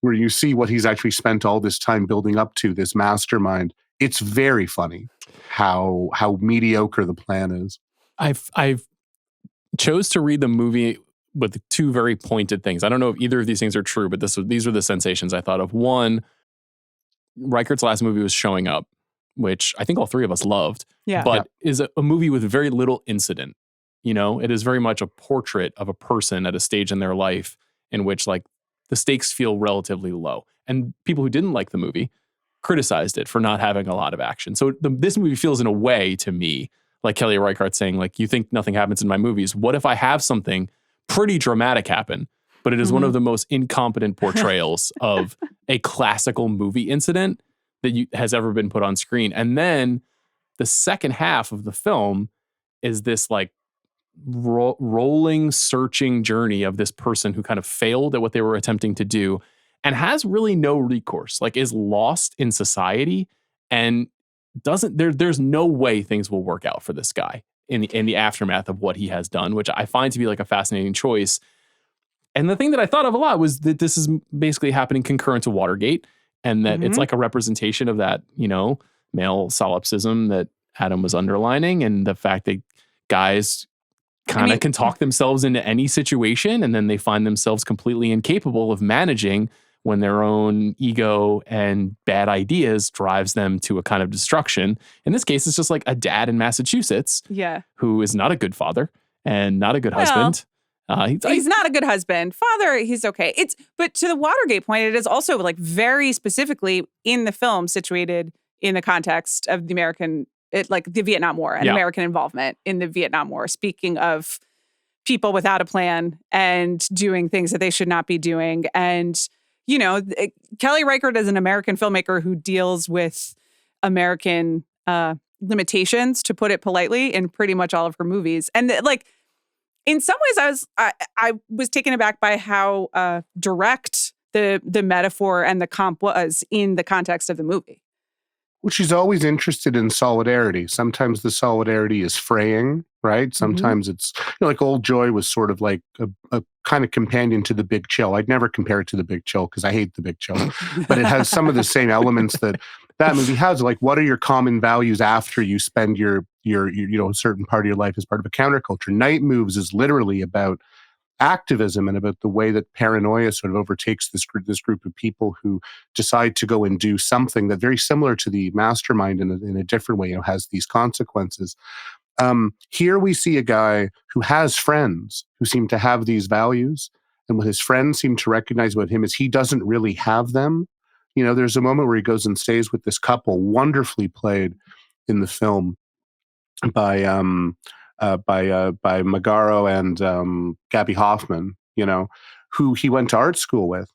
where you see what he's actually spent all this time building up to, this mastermind. It's very funny how mediocre the plan is. I've chose to read the movie with two very pointed things. I don't know if either of these things are true, but these are the sensations I thought of. One, Reichardt's last movie was Showing Up, which I think all three of us loved, but is a movie with very little incident. You know, it is very much a portrait of a person at a stage in their life in which like the stakes feel relatively low. And people who didn't like the movie criticized it for not having a lot of action. So this movie feels in a way to me like Kelly Reichardt saying like, you think nothing happens in my movies. What if I have something pretty dramatic happen, but it is one of the most incompetent portrayals of a classical movie incident that has ever been put on screen. And then the second half of the film is this like rolling, searching journey of this person who kind of failed at what they were attempting to do and has really no recourse, like is lost in society and there's no way things will work out for this guy in the aftermath of what he has done, which I find to be like a fascinating choice. And the thing that I thought of a lot was that this is basically happening concurrent to Watergate, and that it's like a representation of that, you know, male solipsism that Adam was underlining, and the fact that guys kind of can talk themselves into any situation, and then they find themselves completely incapable of managing when their own ego and bad ideas drives them to a kind of destruction. In this case, it's just like a dad in Massachusetts who is not a good father and not a good husband. He's not a good husband. Father, he's okay. But to the Watergate point, it is also like very specifically in the film situated in the context of the Vietnam War and American involvement in the Vietnam War. Speaking of people without a plan and doing things that they should not be doing. And, you know, Kelly Reichardt is an American filmmaker who deals with American limitations, to put it politely, in pretty much all of her movies. And like, in some ways, I was taken aback by how direct the metaphor and the comp was in the context of the movie. Well, she's always interested in solidarity. Sometimes the solidarity is fraying, right? Sometimes it's, you know, like Old Joy was sort of like a kind of companion to The Big Chill. I'd never compare it to The Big Chill because I hate The Big Chill, but it has some of the same elements that movie has. Like, what are your common values after you spend your you know, a certain part of your life as part of a counterculture? Night Moves is literally about activism and about the way that paranoia sort of overtakes this group of people who decide to go and do something that very similar to the Mastermind in a different way, you know, has these consequences. Here we see a guy who has friends who seem to have these values, and what his friends seem to recognize about him is he doesn't really have them. You know, there's a moment where he goes and stays with this couple, wonderfully played in the film by Magaro and Gabby Hoffman, you know, who he went to art school with.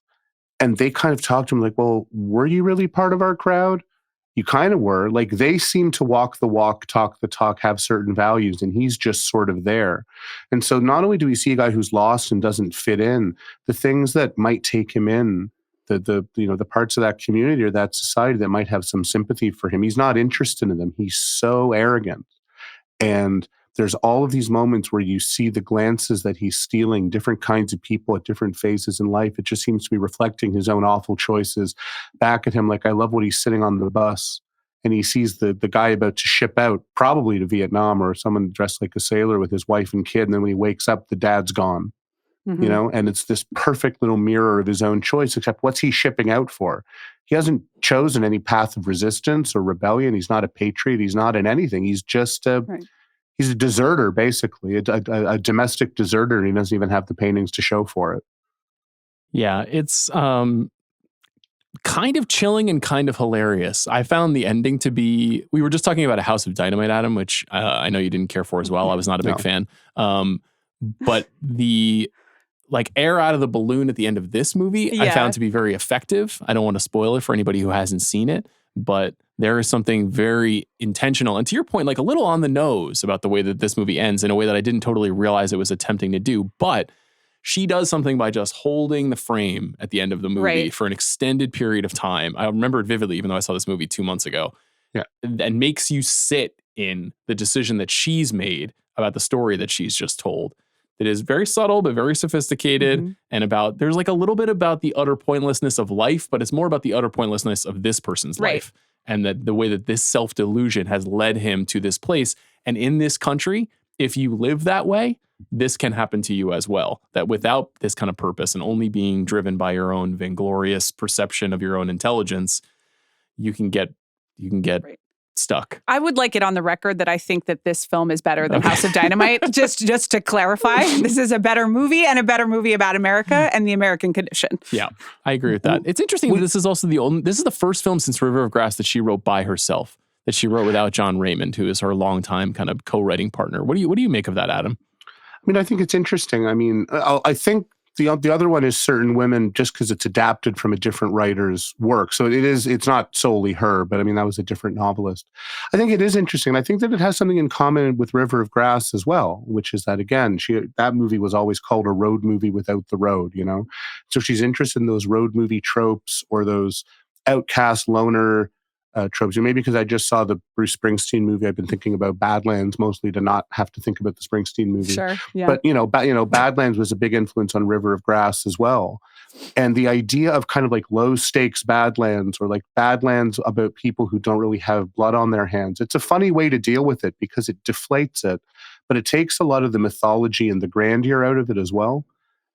And they kind of talked to him like, well, were you really part of our crowd? You kind of were. Like, they seem to walk the walk, talk the talk, have certain values, and he's just sort of there. And so not only do we see a guy who's lost and doesn't fit in, the things that might take him in, the you know, the parts of that community or that society that might have some sympathy for him, he's not interested in them. He's so arrogant. And there's all of these moments where you see the glances that he's stealing different kinds of people at different phases in life. It just seems to be reflecting his own awful choices back at him. Like, I love when he's sitting on the bus and he sees the guy about to ship out, probably to Vietnam, or someone dressed like a sailor with his wife and kid. And then when he wakes up, the dad's gone, you know, and it's this perfect little mirror of his own choice, except what's he shipping out for? He hasn't chosen any path of resistance or rebellion. He's not a patriot. He's not in anything. He's just he's a deserter, basically, a domestic deserter, and he doesn't even have the paintings to show for it. Yeah, it's kind of chilling and kind of hilarious. I found the ending to be, we were just talking about A House of Dynamite, Adam, which I know you didn't care for as well. I was not a big fan. But the like air out of the balloon at the end of this movie, I found to be very effective. I don't want to spoil it for anybody who hasn't seen it, but there is something very intentional. And to your point, like a little on the nose about the way that this movie ends in a way that I didn't totally realize it was attempting to do. But she does something by just holding the frame at the end of the movie for an extended period of time. I remember it vividly, even though I saw this movie 2 months ago. Yeah. And makes you sit in the decision that she's made about the story that she's just told. It is very subtle, but very sophisticated. And there's like a little bit about the utter pointlessness of life, but it's more about the utter pointlessness of this person's life. And that the way that this self-delusion has led him to this place. And in this country, if you live that way, this can happen to you as well. That without this kind of purpose and only being driven by your own vainglorious perception of your own intelligence, you can get stuck. I would like it on the record that I think that this film is better than House of Dynamite. just to clarify, this is a better movie and a better movie about America and the American condition. Yeah, I agree with that. It's interesting that this is also this is the first film since River of Grass that she wrote by herself, that she wrote without John Raymond, who is her longtime kind of co-writing partner. What do you make of that, Adam? I mean, I think it's interesting. I mean, I think the other one is Certain Women, just because it's adapted from a different writer's work. So it's not solely her, but I mean, that was a different novelist. I think it is interesting. I think that it has something in common with River of Grass as well, which is that, again, that movie was always called a road movie without the road, you know? So she's interested in those road movie tropes or those outcast loner tropes. And maybe because I just saw the Bruce Springsteen movie, I've been thinking about Badlands mostly to not have to think about the Springsteen movie. Sure, yeah. But Badlands was a big influence on River of Grass as well. And the idea of kind of like low stakes Badlands, or like Badlands about people who don't really have blood on their hands, it's a funny way to deal with it because it deflates it, but it takes a lot of the mythology and the grandeur out of it as well.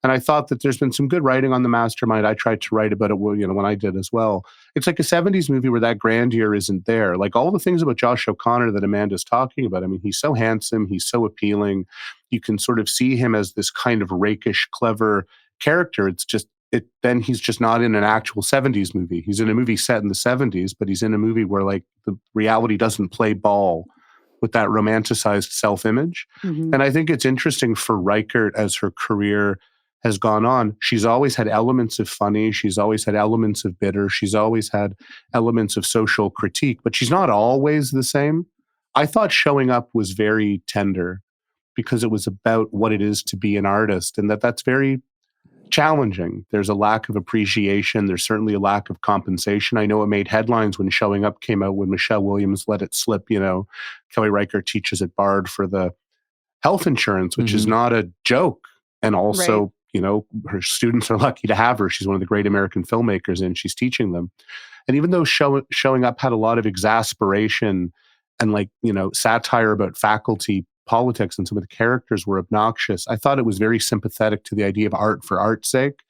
And I thought that there's been some good writing on the Mastermind. I tried to write about it, when I did as well. It's like a 70s movie where that grandeur isn't there. Like all the things about Josh O'Connor that Amanda's talking about. I mean, he's so handsome. He's so appealing. You can sort of see him as this kind of rakish, clever character. Then he's just not in an actual 70s movie. He's in a movie set in the 70s, but he's in a movie where like the reality doesn't play ball with that romanticized self-image. And I think it's interesting for Reichardt as her career has gone on. She's always had elements of funny. She's always had elements of bitter. She's always had elements of social critique, but she's not always the same. I thought Showing Up was very tender because it was about what it is to be an artist, and that's very challenging. There's a lack of appreciation. There's certainly a lack of compensation. I know it made headlines when Showing Up came out, when Michelle Williams let it slip. Kelly Reichardt teaches at Bard for the health insurance, which is not a joke. And also, her students are lucky to have her. She's one of the great American filmmakers, and she's teaching them. And even though Showing Up had a lot of exasperation and satire about faculty politics, and some of the characters were obnoxious, I thought it was very sympathetic to the idea of art for art's sake.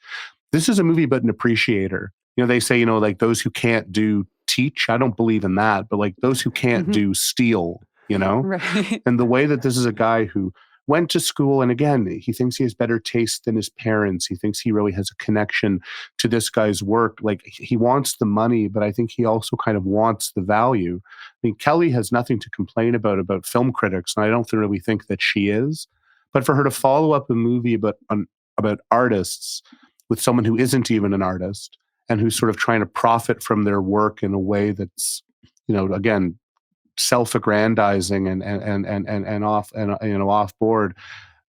This is a movie about an appreciator. They say, like those who can't do teach. I don't believe in that, but like those who can't do steal, Right. And the way that this is a guy who went to school, and again, he thinks he has better taste than his parents. He thinks he really has a connection to this guy's work. Like, he wants the money, but I think he also kind of wants the value. I mean, Kelly has nothing to complain about film critics, and I don't really think that she is. But for her to follow up a movie about artists with someone who isn't even an artist and who's sort of trying to profit from their work in a way that's, again, self-aggrandizing and off board,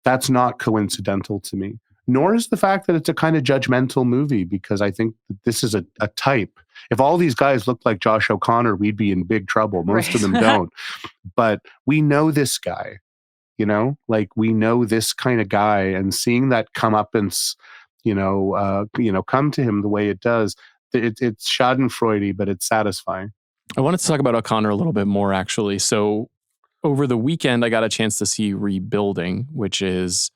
that's not coincidental to me. Nor is the fact that it's a kind of judgmental movie, because I think that this is a type. If all these guys looked like Josh O'Connor, we'd be in big trouble. Most of them don't. But we know this guy, we know this kind of guy, and seeing that come up and come to him the way it does, it's schadenfreude, but it's satisfying. I wanted to talk about O'Connor a little bit more, actually. So over the weekend, I got a chance to see Rebuilding, which is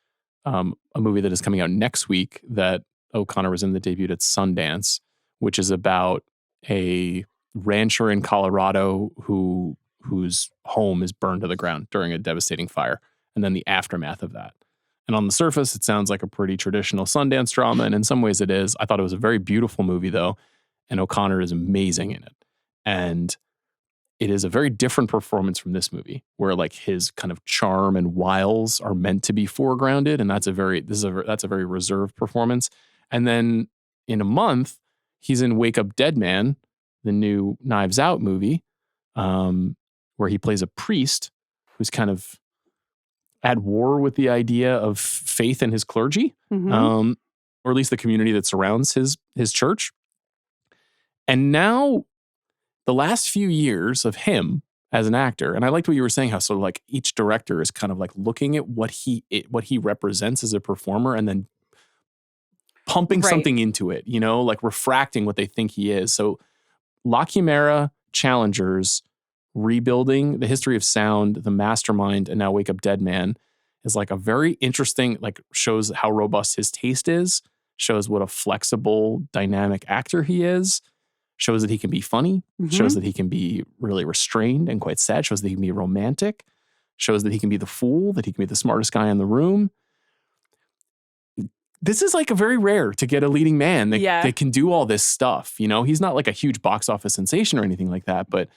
a movie that is coming out next week that O'Connor was in, that debuted at Sundance, which is about a rancher in Colorado whose home is burned to the ground during a devastating fire, and then the aftermath of that. And on the surface, it sounds like a pretty traditional Sundance drama, and in some ways it is. I thought it was a very beautiful movie, though, and O'Connor is amazing in it. And it is a very different performance from this movie, where like his kind of charm and wiles are meant to be foregrounded, and that's a very reserved performance. And then in a month, he's in Wake Up Dead Man, the new Knives Out movie, where he plays a priest who's kind of at war with the idea of faith and his clergy, or at least the community that surrounds his church. And now, the last few years of him as an actor. And I liked what you were saying, how sort of like each director is kind of like looking at what he represents as a performer and then pumping something into it, like refracting what they think he is. So La Chimera, Challengers, Rebuilding, The History of Sound, The Mastermind, and now Wake Up Dead Man is like a very interesting, like shows how robust his taste is, shows what a flexible, dynamic actor he is, shows that he can be funny, shows that he can be really restrained and quite sad, shows that he can be romantic, shows that he can be the fool, that he can be the smartest guy in the room. This is like a very rare to get a leading man that can do all this stuff. He's not like a huge box office sensation or anything like that, but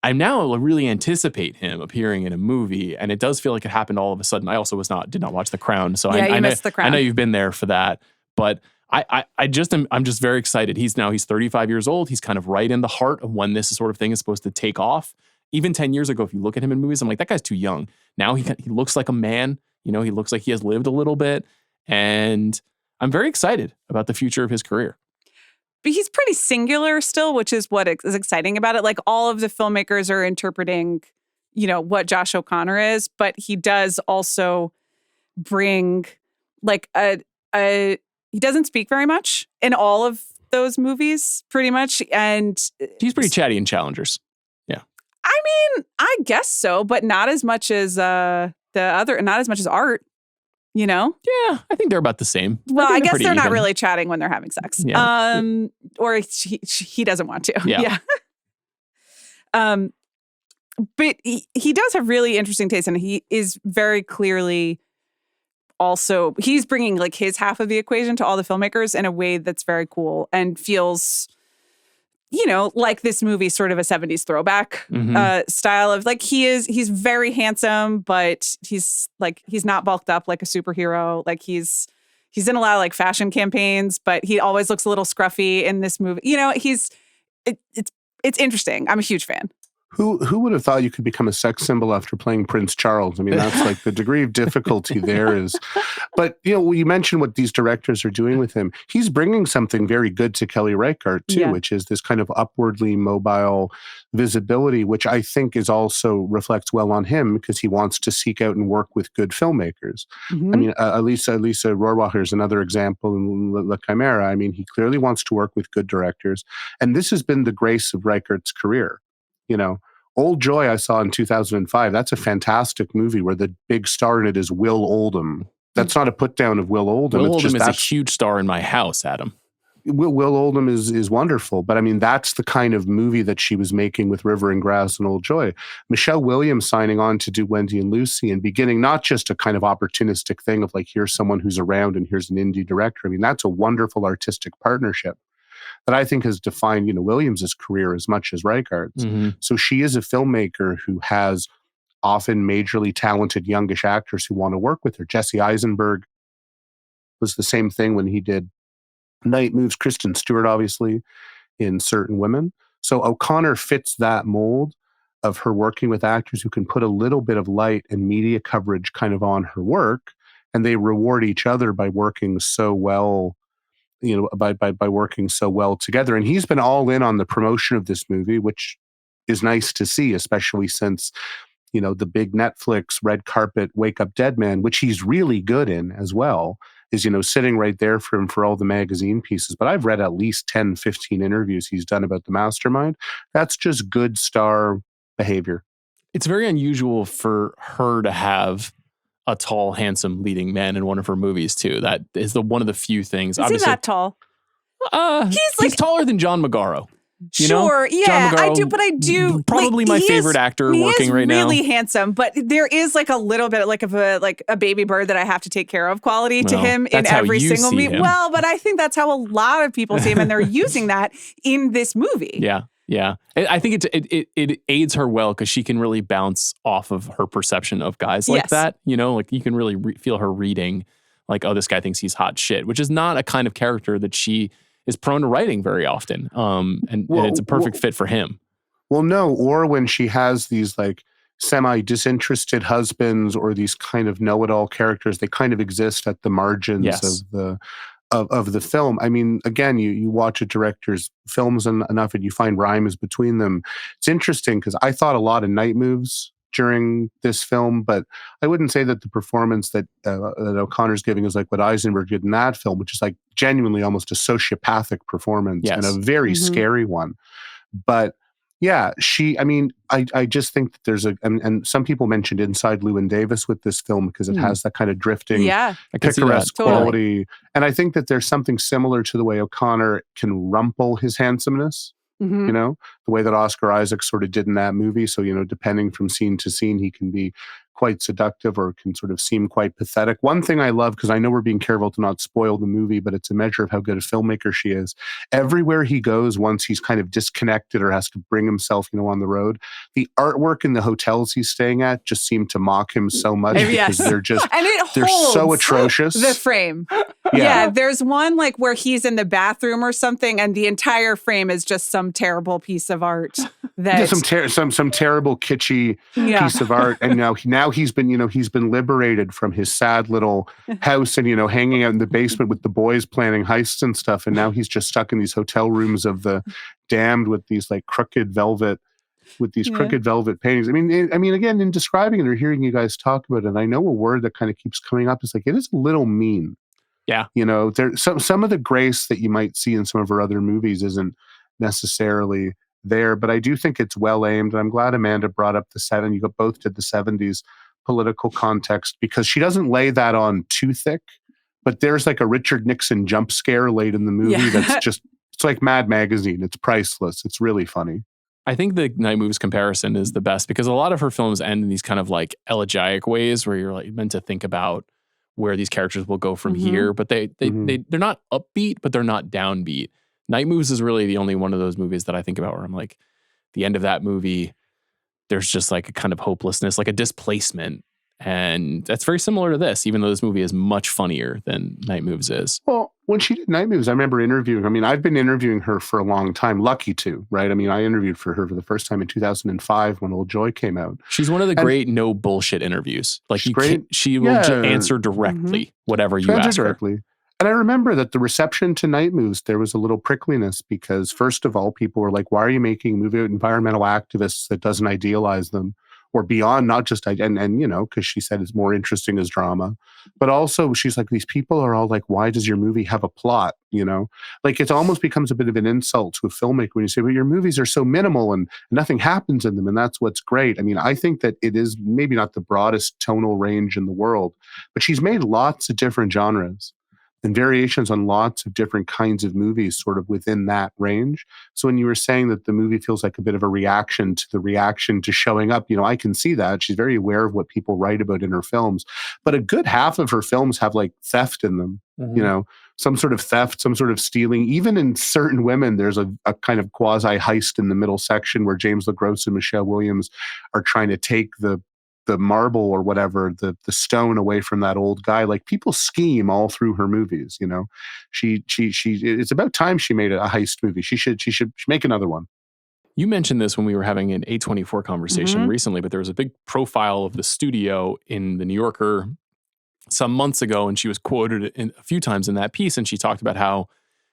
I now really anticipate him appearing in a movie, and it does feel like it happened all of a sudden. I also did not watch The Crown, so I missed The Crown. I know you've been there for that, but I'm just very excited. He's 35 years old. He's kind of right in the heart of when this sort of thing is supposed to take off. Even 10 years ago, if you look at him in movies, I'm like, that guy's too young. Now he looks like a man. He looks like he has lived a little bit. And I'm very excited about the future of his career. But he's pretty singular still, which is what is exciting about it. Like all of the filmmakers are interpreting, what Josh O'Connor is, but he does also bring like he doesn't speak very much in all of those movies, pretty much. And he's pretty chatty in Challengers. Yeah. I mean, I guess so, but not as much as not as much as Art. Yeah, I think they're about the same. Well, I guess they're not really chatting when they're having sex. Yeah. Or he doesn't want to. Yeah. But he does have really interesting taste, and he is very clearly also, he's bringing like his half of the equation to all the filmmakers in a way that's very cool and feels, like this movie sort of a 70s throwback style of like, he's very handsome, but he's not bulked up like a superhero. Like he's in a lot of like fashion campaigns, but he always looks a little scruffy in this movie. It's interesting. I'm a huge fan. Who would have thought you could become a sex symbol after playing Prince Charles? I mean, that's like the degree of difficulty there is. But, you mentioned what these directors are doing with him. He's bringing something very good to Kelly Reichardt, too, which is this kind of upwardly mobile visibility, which I think is also reflects well on him because he wants to seek out and work with good filmmakers. I mean, Elisa Rohrwacher is another example in La Chimera. I mean, he clearly wants to work with good directors. And this has been the grace of Reichardt's career. Old Joy I saw in 2005. That's a fantastic movie where the big star in it is Will Oldham. That's not a put down of Will Oldham. Will Oldham is a huge star in my house, Adam. Will Oldham is wonderful, but I mean, that's the kind of movie that she was making with River and Grass and Old Joy. Michelle Williams signing on to do Wendy and Lucy and beginning not just a kind of opportunistic thing of like, here's someone who's around and here's an indie director. I mean, that's a wonderful artistic partnership that I think has defined, Williams' career as much as Reichardt's. So she is a filmmaker who has often majorly talented youngish actors who want to work with her. Jesse Eisenberg was the same thing when he did Night Moves, Kristen Stewart, obviously, in Certain Women. So O'Connor fits that mold of her working with actors who can put a little bit of light and media coverage kind of on her work, and they reward each other by working so well by working so well together. And he's been all in on the promotion of this movie, which is nice to see, especially since, the big Netflix red carpet Wake Up Dead Man, which he's really good in as well, is, sitting right there for him for all the magazine pieces. But I've read at least 10, 15 interviews he's done about the Mastermind. That's just good star behavior. It's very unusual for her to have a tall, handsome leading man in one of her movies too. That is one of the few things. Is he that tall? He's taller than John Magaro. Sure, yeah, I do. Probably my favorite actor working right now. He is really handsome, but there is like a little bit like of a baby bird that I have to take care of quality to him in every single movie. Well, but I think that's how a lot of people see him, and they're using that in this movie. Yeah. Yeah, I think it aids her well because she can really bounce off of her perception of guys like that. Like you can really feel her reading like, oh, this guy thinks he's hot shit, which is not a kind of character that she is prone to writing very often. And it's a perfect fit for him. Well, no, or when she has these like semi-disinterested husbands or these kind of know-it-all characters, they kind of exist at the margins of the film. I mean, again, you watch a director's films enough and you find rhyme is between them. It's interesting because I thought a lot of night moves during this film, but I wouldn't say that the performance that O'Connor's giving is like what Eisenberg did in that film, which is like genuinely almost a sociopathic performance and a very scary one. But yeah, I just think that there's and some people mentioned Inside Llewyn Davis with this film because it has that kind of drifting, picaresque quality. Totally. And I think that there's something similar to the way O'Connor can rumple his handsomeness, you know, the way that Oscar Isaac sort of did in that movie. So, you know, depending from scene to scene, he can be quite seductive or can sort of seem quite pathetic. One thing I love, because I know we're being careful to not spoil the movie, but it's a measure of how good a filmmaker she is. Everywhere he goes, once he's kind of disconnected or has to bring himself, you know, on the road, the artwork in the hotels he's staying at just seem to mock him so much because they're just, and they're so atrocious. The frame. Yeah, there's one like where he's in the bathroom or something, and the entire frame is just some terrible piece of art. That some terrible kitschy piece of art, and now he's been liberated from his sad little house and, you know, hanging out in the basement with the boys planning heists and stuff, and now he's just stuck in these hotel rooms of the damned with these like crooked velvet paintings. I mean, again, in describing it or hearing you guys talk about it, I know a word that kind of keeps coming up is like it is a little mean. Yeah. You know, there's some of the grace that you might see in some of her other movies isn't necessarily there, but I do think it's well aimed. And I'm glad Amanda brought up you both did the 70s political context, because she doesn't lay that on too thick, but there's like a Richard Nixon jump scare late in the movie that's just, it's like Mad Magazine. It's priceless. It's really funny. I think the Night Moves comparison is the best because a lot of her films end in these kind of like elegiac ways where you're like meant to think about where these characters will go from here, but they're not upbeat, but they're not downbeat. Night Moves is really the only one of those movies that I think about where I'm like, the end of that movie, there's just like a kind of hopelessness, like a displacement. And that's very similar to this, even though this movie is much funnier than Night Moves is. Well, when she did Night Moves, I remember I've been interviewing her for a long time, lucky to, right? I mean, I interviewed for her for the first time in 2005 when Old Joy came out. She's one of the great no bullshit interviews. Like she will answer directly whatever you ask her. And I remember that the reception to Night Moves, there was a little prickliness because first of all, people were like, why are you making a movie about environmental activists that doesn't idealize them? Or beyond, not just, and you know, because she said it's more interesting as drama. But also, she's like, these people are all like, why does your movie have a plot? You know, like it almost becomes a bit of an insult to a filmmaker when you say, well, your movies are so minimal and nothing happens in them. And that's what's great. I mean, I think that it is maybe not the broadest tonal range in the world, but she's made lots of different genres and variations on lots of different kinds of movies sort of within that range. So when you were saying that the movie feels like a bit of a reaction to showing up, you know, I can see that. She's very aware of what people write about in her films. But a good half of her films have like theft in them, you know, some sort of theft, some sort of stealing. Even in Certain Women, there's a kind of quasi heist in the middle section where James LaGrosse and Michelle Williams are trying to take the marble or whatever, the stone away from that old guy. Like people scheme all through her movies, you know. She it's about time she made a heist movie. She should make another one. You mentioned this when we were having an A24 conversation recently, but there was a big profile of the studio in the New Yorker some months ago, and she was quoted a few times in that piece, and she talked about how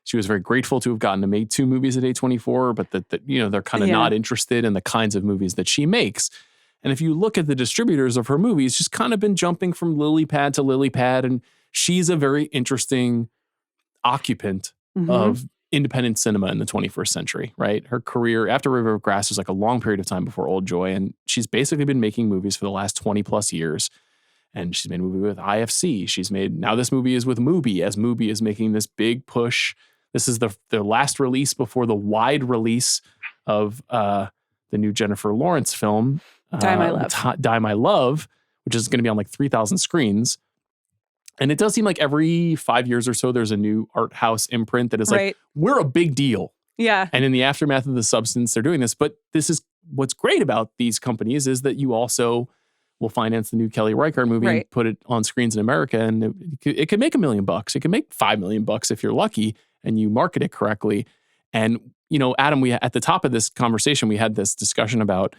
she was very grateful to have gotten to make 2 movies at A24, but that you know, they're kind of not interested in the kinds of movies that she makes. And if you look at the distributors of her movies, she's kind of been jumping from lily pad to lily pad. And she's a very interesting occupant of independent cinema in the 21st century, right? Her career after River of Grass was like a long period of time before Old Joy. And she's basically been making movies for the last 20 plus years. And she's made a movie with IFC. Now this movie is with Mubi, as Mubi is making this big push. This is the last release before the wide release of the new Jennifer Lawrence film, Die My Love. Die My Love, which is going to be on like 3,000 screens. And it does seem like every 5 years or so, there's a new art house imprint that is like, we're a big deal. Yeah. And in the aftermath of The Substance, they're doing this. But this is what's great about these companies is that you also will finance the new Kelly Reichardt movie and put it on screens in America. And it could make $1 million. It could make $5 million if you're lucky and you market it correctly. And, you know, Adam, at the top of this conversation, we had this discussion about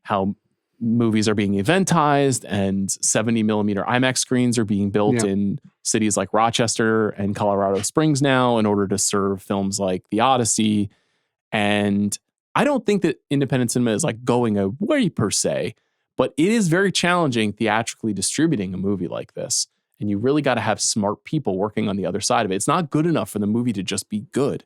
how movies are being eventized, and 70 millimeter IMAX screens are being built in cities like Rochester and Colorado Springs now in order to serve films like The Odyssey. And I don't think that independent cinema is like going away per se, but it is very challenging theatrically distributing a movie like this. And you really got to have smart people working on the other side of it. It's not good enough for the movie to just be good.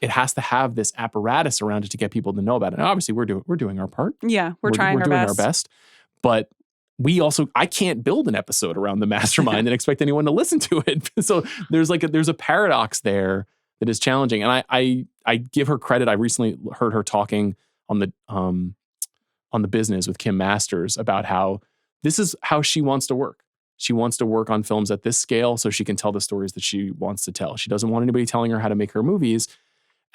It has to have this apparatus around it to get people to know about it. And obviously, we're doing our part. Yeah, we're trying our best. Our best. But I can't build an episode around the Mastermind and expect anyone to listen to it. So there's a paradox there that is challenging. And I give her credit. I recently heard her talking on the Business with Kim Masters about how this is how she wants to work. She wants to work on films at this scale so she can tell the stories that she wants to tell. She doesn't want anybody telling her how to make her movies.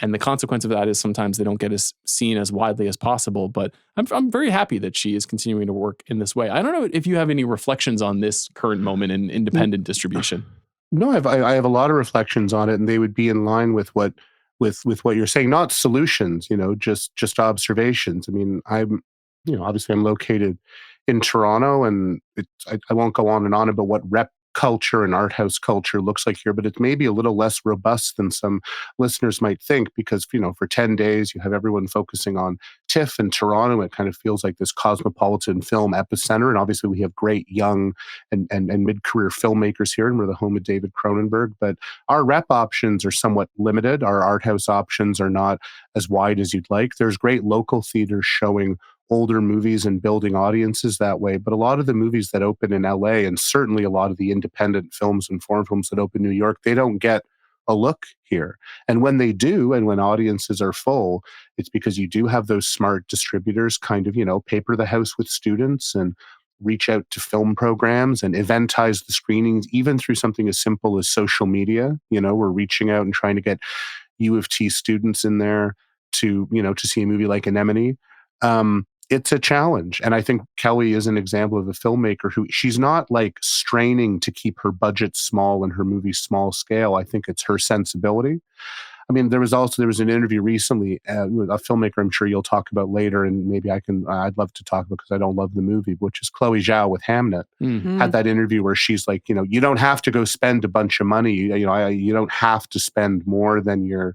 And the consequence of that is sometimes they don't get as seen as widely as possible. But I'm very happy that she is continuing to work in this way. I don't know if you have any reflections on this current moment in independent distribution. No, I have a lot of reflections on it, and they would be in line with what you're saying. Not solutions, just observations. I mean, obviously I'm located in Toronto, and I won't go on and on about what rep culture and art house culture looks like here, but it's maybe a little less robust than some listeners might think, because for 10 days you have everyone focusing on TIFF and Toronto. It kind of feels like this cosmopolitan film epicenter, and obviously we have great young and mid-career filmmakers here, and we're the home of David Cronenberg, but our rep options are somewhat limited. Our art house options are not as wide as you'd like. There's great local theaters showing older movies and building audiences that way. But a lot of the movies that open in LA, and certainly a lot of the independent films and foreign films that open in New York, they don't get a look here. And when they do, and when audiences are full, it's because you do have those smart distributors kind of, paper the house with students and reach out to film programs and eventize the screenings, even through something as simple as social media. We're reaching out and trying to get U of T students in there to see a movie like Anemone. It's a challenge. And I think Kelly is an example of a filmmaker who, she's not like straining to keep her budget small and her movie small scale. I think it's her sensibility. I mean, there was an interview recently with a filmmaker I'm sure you'll talk about later, and maybe I'd love to talk about because I don't love the movie, which is Chloe Zhao with Hamnet. Mm-hmm. Had that interview where she's like, you don't have to go spend a bunch of money. You don't have to spend more than your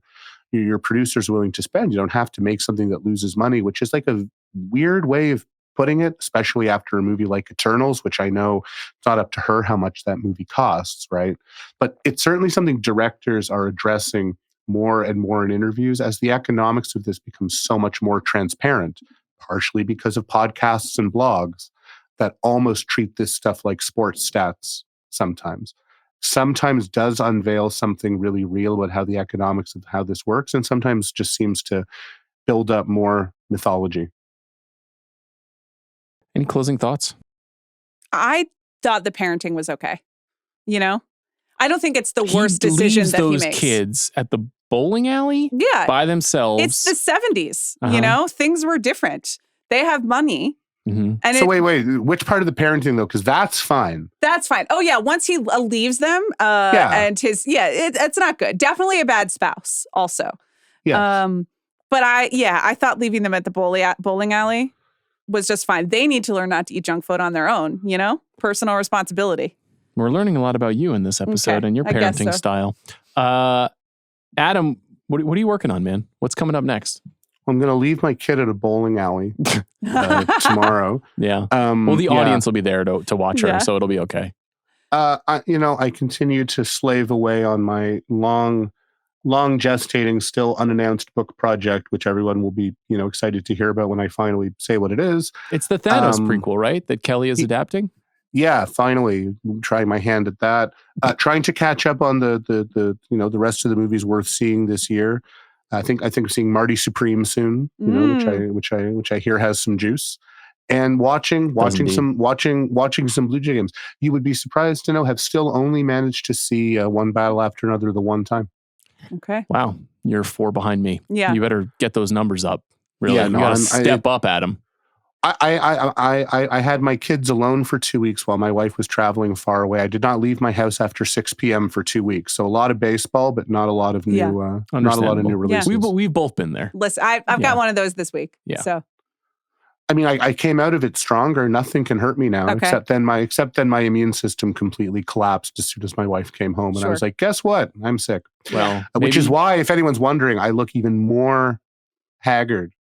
producer's willing to spend. You don't have to make something that loses money, which is like a weird way of putting it, especially after a movie like Eternals, which I know it's not up to her how much that movie costs, right? But it's certainly something directors are addressing more and more in interviews as the economics of this becomes so much more transparent, partially because of podcasts and blogs that almost treat this stuff like sports stats sometimes does unveil something really real about how the economics of how this works, and sometimes just seems to build up more mythology. Any closing thoughts? I thought the parenting was okay. I don't think it's the worst decision that he makes. Those kids at the bowling alley by themselves. It's the 70s, things were different. They have money. Mm-hmm. And so wait, which part of the parenting though? Because that's fine. That's fine. Oh yeah, once he leaves them, and it's not good. Definitely a bad spouse. Also, yeah. But I thought leaving them at the bowling alley was just fine. They need to learn not to eat junk food on their own. Personal responsibility. We're learning a lot about you in this episode and your parenting style. Adam, what are you working on, man? What's coming up next? I'm going to leave my kid at a bowling alley tomorrow. Yeah. Well, the audience will be there to watch her, so it'll be okay. I continue to slave away on my long gestating, still unannounced book project, which everyone will be, excited to hear about when I finally say what it is. It's the Thanos prequel, right? That Kelly is adapting? Yeah, finally trying my hand at that. Trying to catch up on the rest of the movies worth seeing this year. I think seeing Marty Supreme soon, which I hear has some juice, and watching some Blue Jay games. You would be surprised to know have still only managed to see One Battle After Another the one time. Okay. Wow, you're 4 behind me. Yeah, you better get those numbers up. Really, you gotta step up, Adam. I had my kids alone for 2 weeks while my wife was traveling far away. I did not leave my house after 6 p.m. for 2 weeks. So a lot of baseball, but not a lot of new releases. We've both been there. Listen, I've got one of those this week. Yeah. So I mean, I came out of it stronger. Nothing can hurt me now, Okay. except then my immune system completely collapsed as soon as my wife came home, and I was like, "Guess what? I'm sick." Well, which is why, if anyone's wondering, I look even more haggard.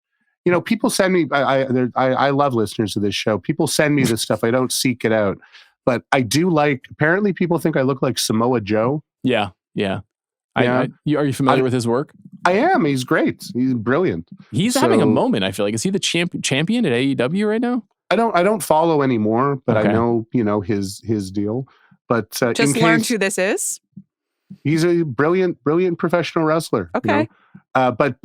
You know, people send me. I love listeners of this show. People send me this stuff. I don't seek it out, but I do like. Apparently, people think I look like Samoa Joe. Yeah. Are you familiar with his work? I am. He's great. He's brilliant. He's having a moment, I feel like. Is he the champion at AEW right now? I don't follow anymore, but Okay. I know, his deal. But Just learned who this is. He's a brilliant professional wrestler. Okay. But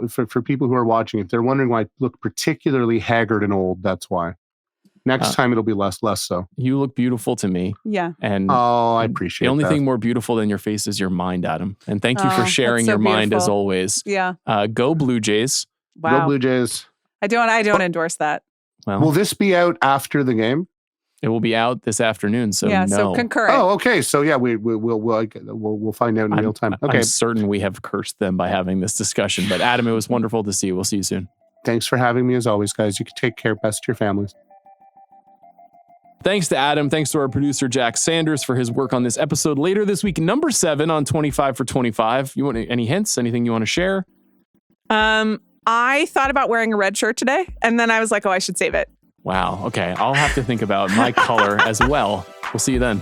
for people who are watching, if they're wondering why I look particularly haggard and old, that's why. Next time it'll be less so. You look beautiful to me. Yeah. And I appreciate the only that. thing more beautiful than your face is your mind, Adam. And thank you for sharing your mind as always. Yeah. Go Blue Jays. Wow. Go Blue Jays. I don't endorse that. Well, will this be out after the game? It will be out this afternoon. So yeah. no. So concurrent. Oh, okay. So yeah, we'll find out in real time. Okay. I'm certain we have cursed them by having this discussion. But Adam, it was wonderful to see you. We'll see you soon. Thanks for having me as always, guys. You can take care. Best to your families. Thanks to Adam. Thanks to our producer, Jack Sanders, for his work on this episode. Later this week, number 7 on 25 for 25. You want any hints? Anything you want to share? I thought about wearing a red shirt today, and then I was like, I should save it. Wow. Okay. I'll have to think about my color as well. We'll see you then.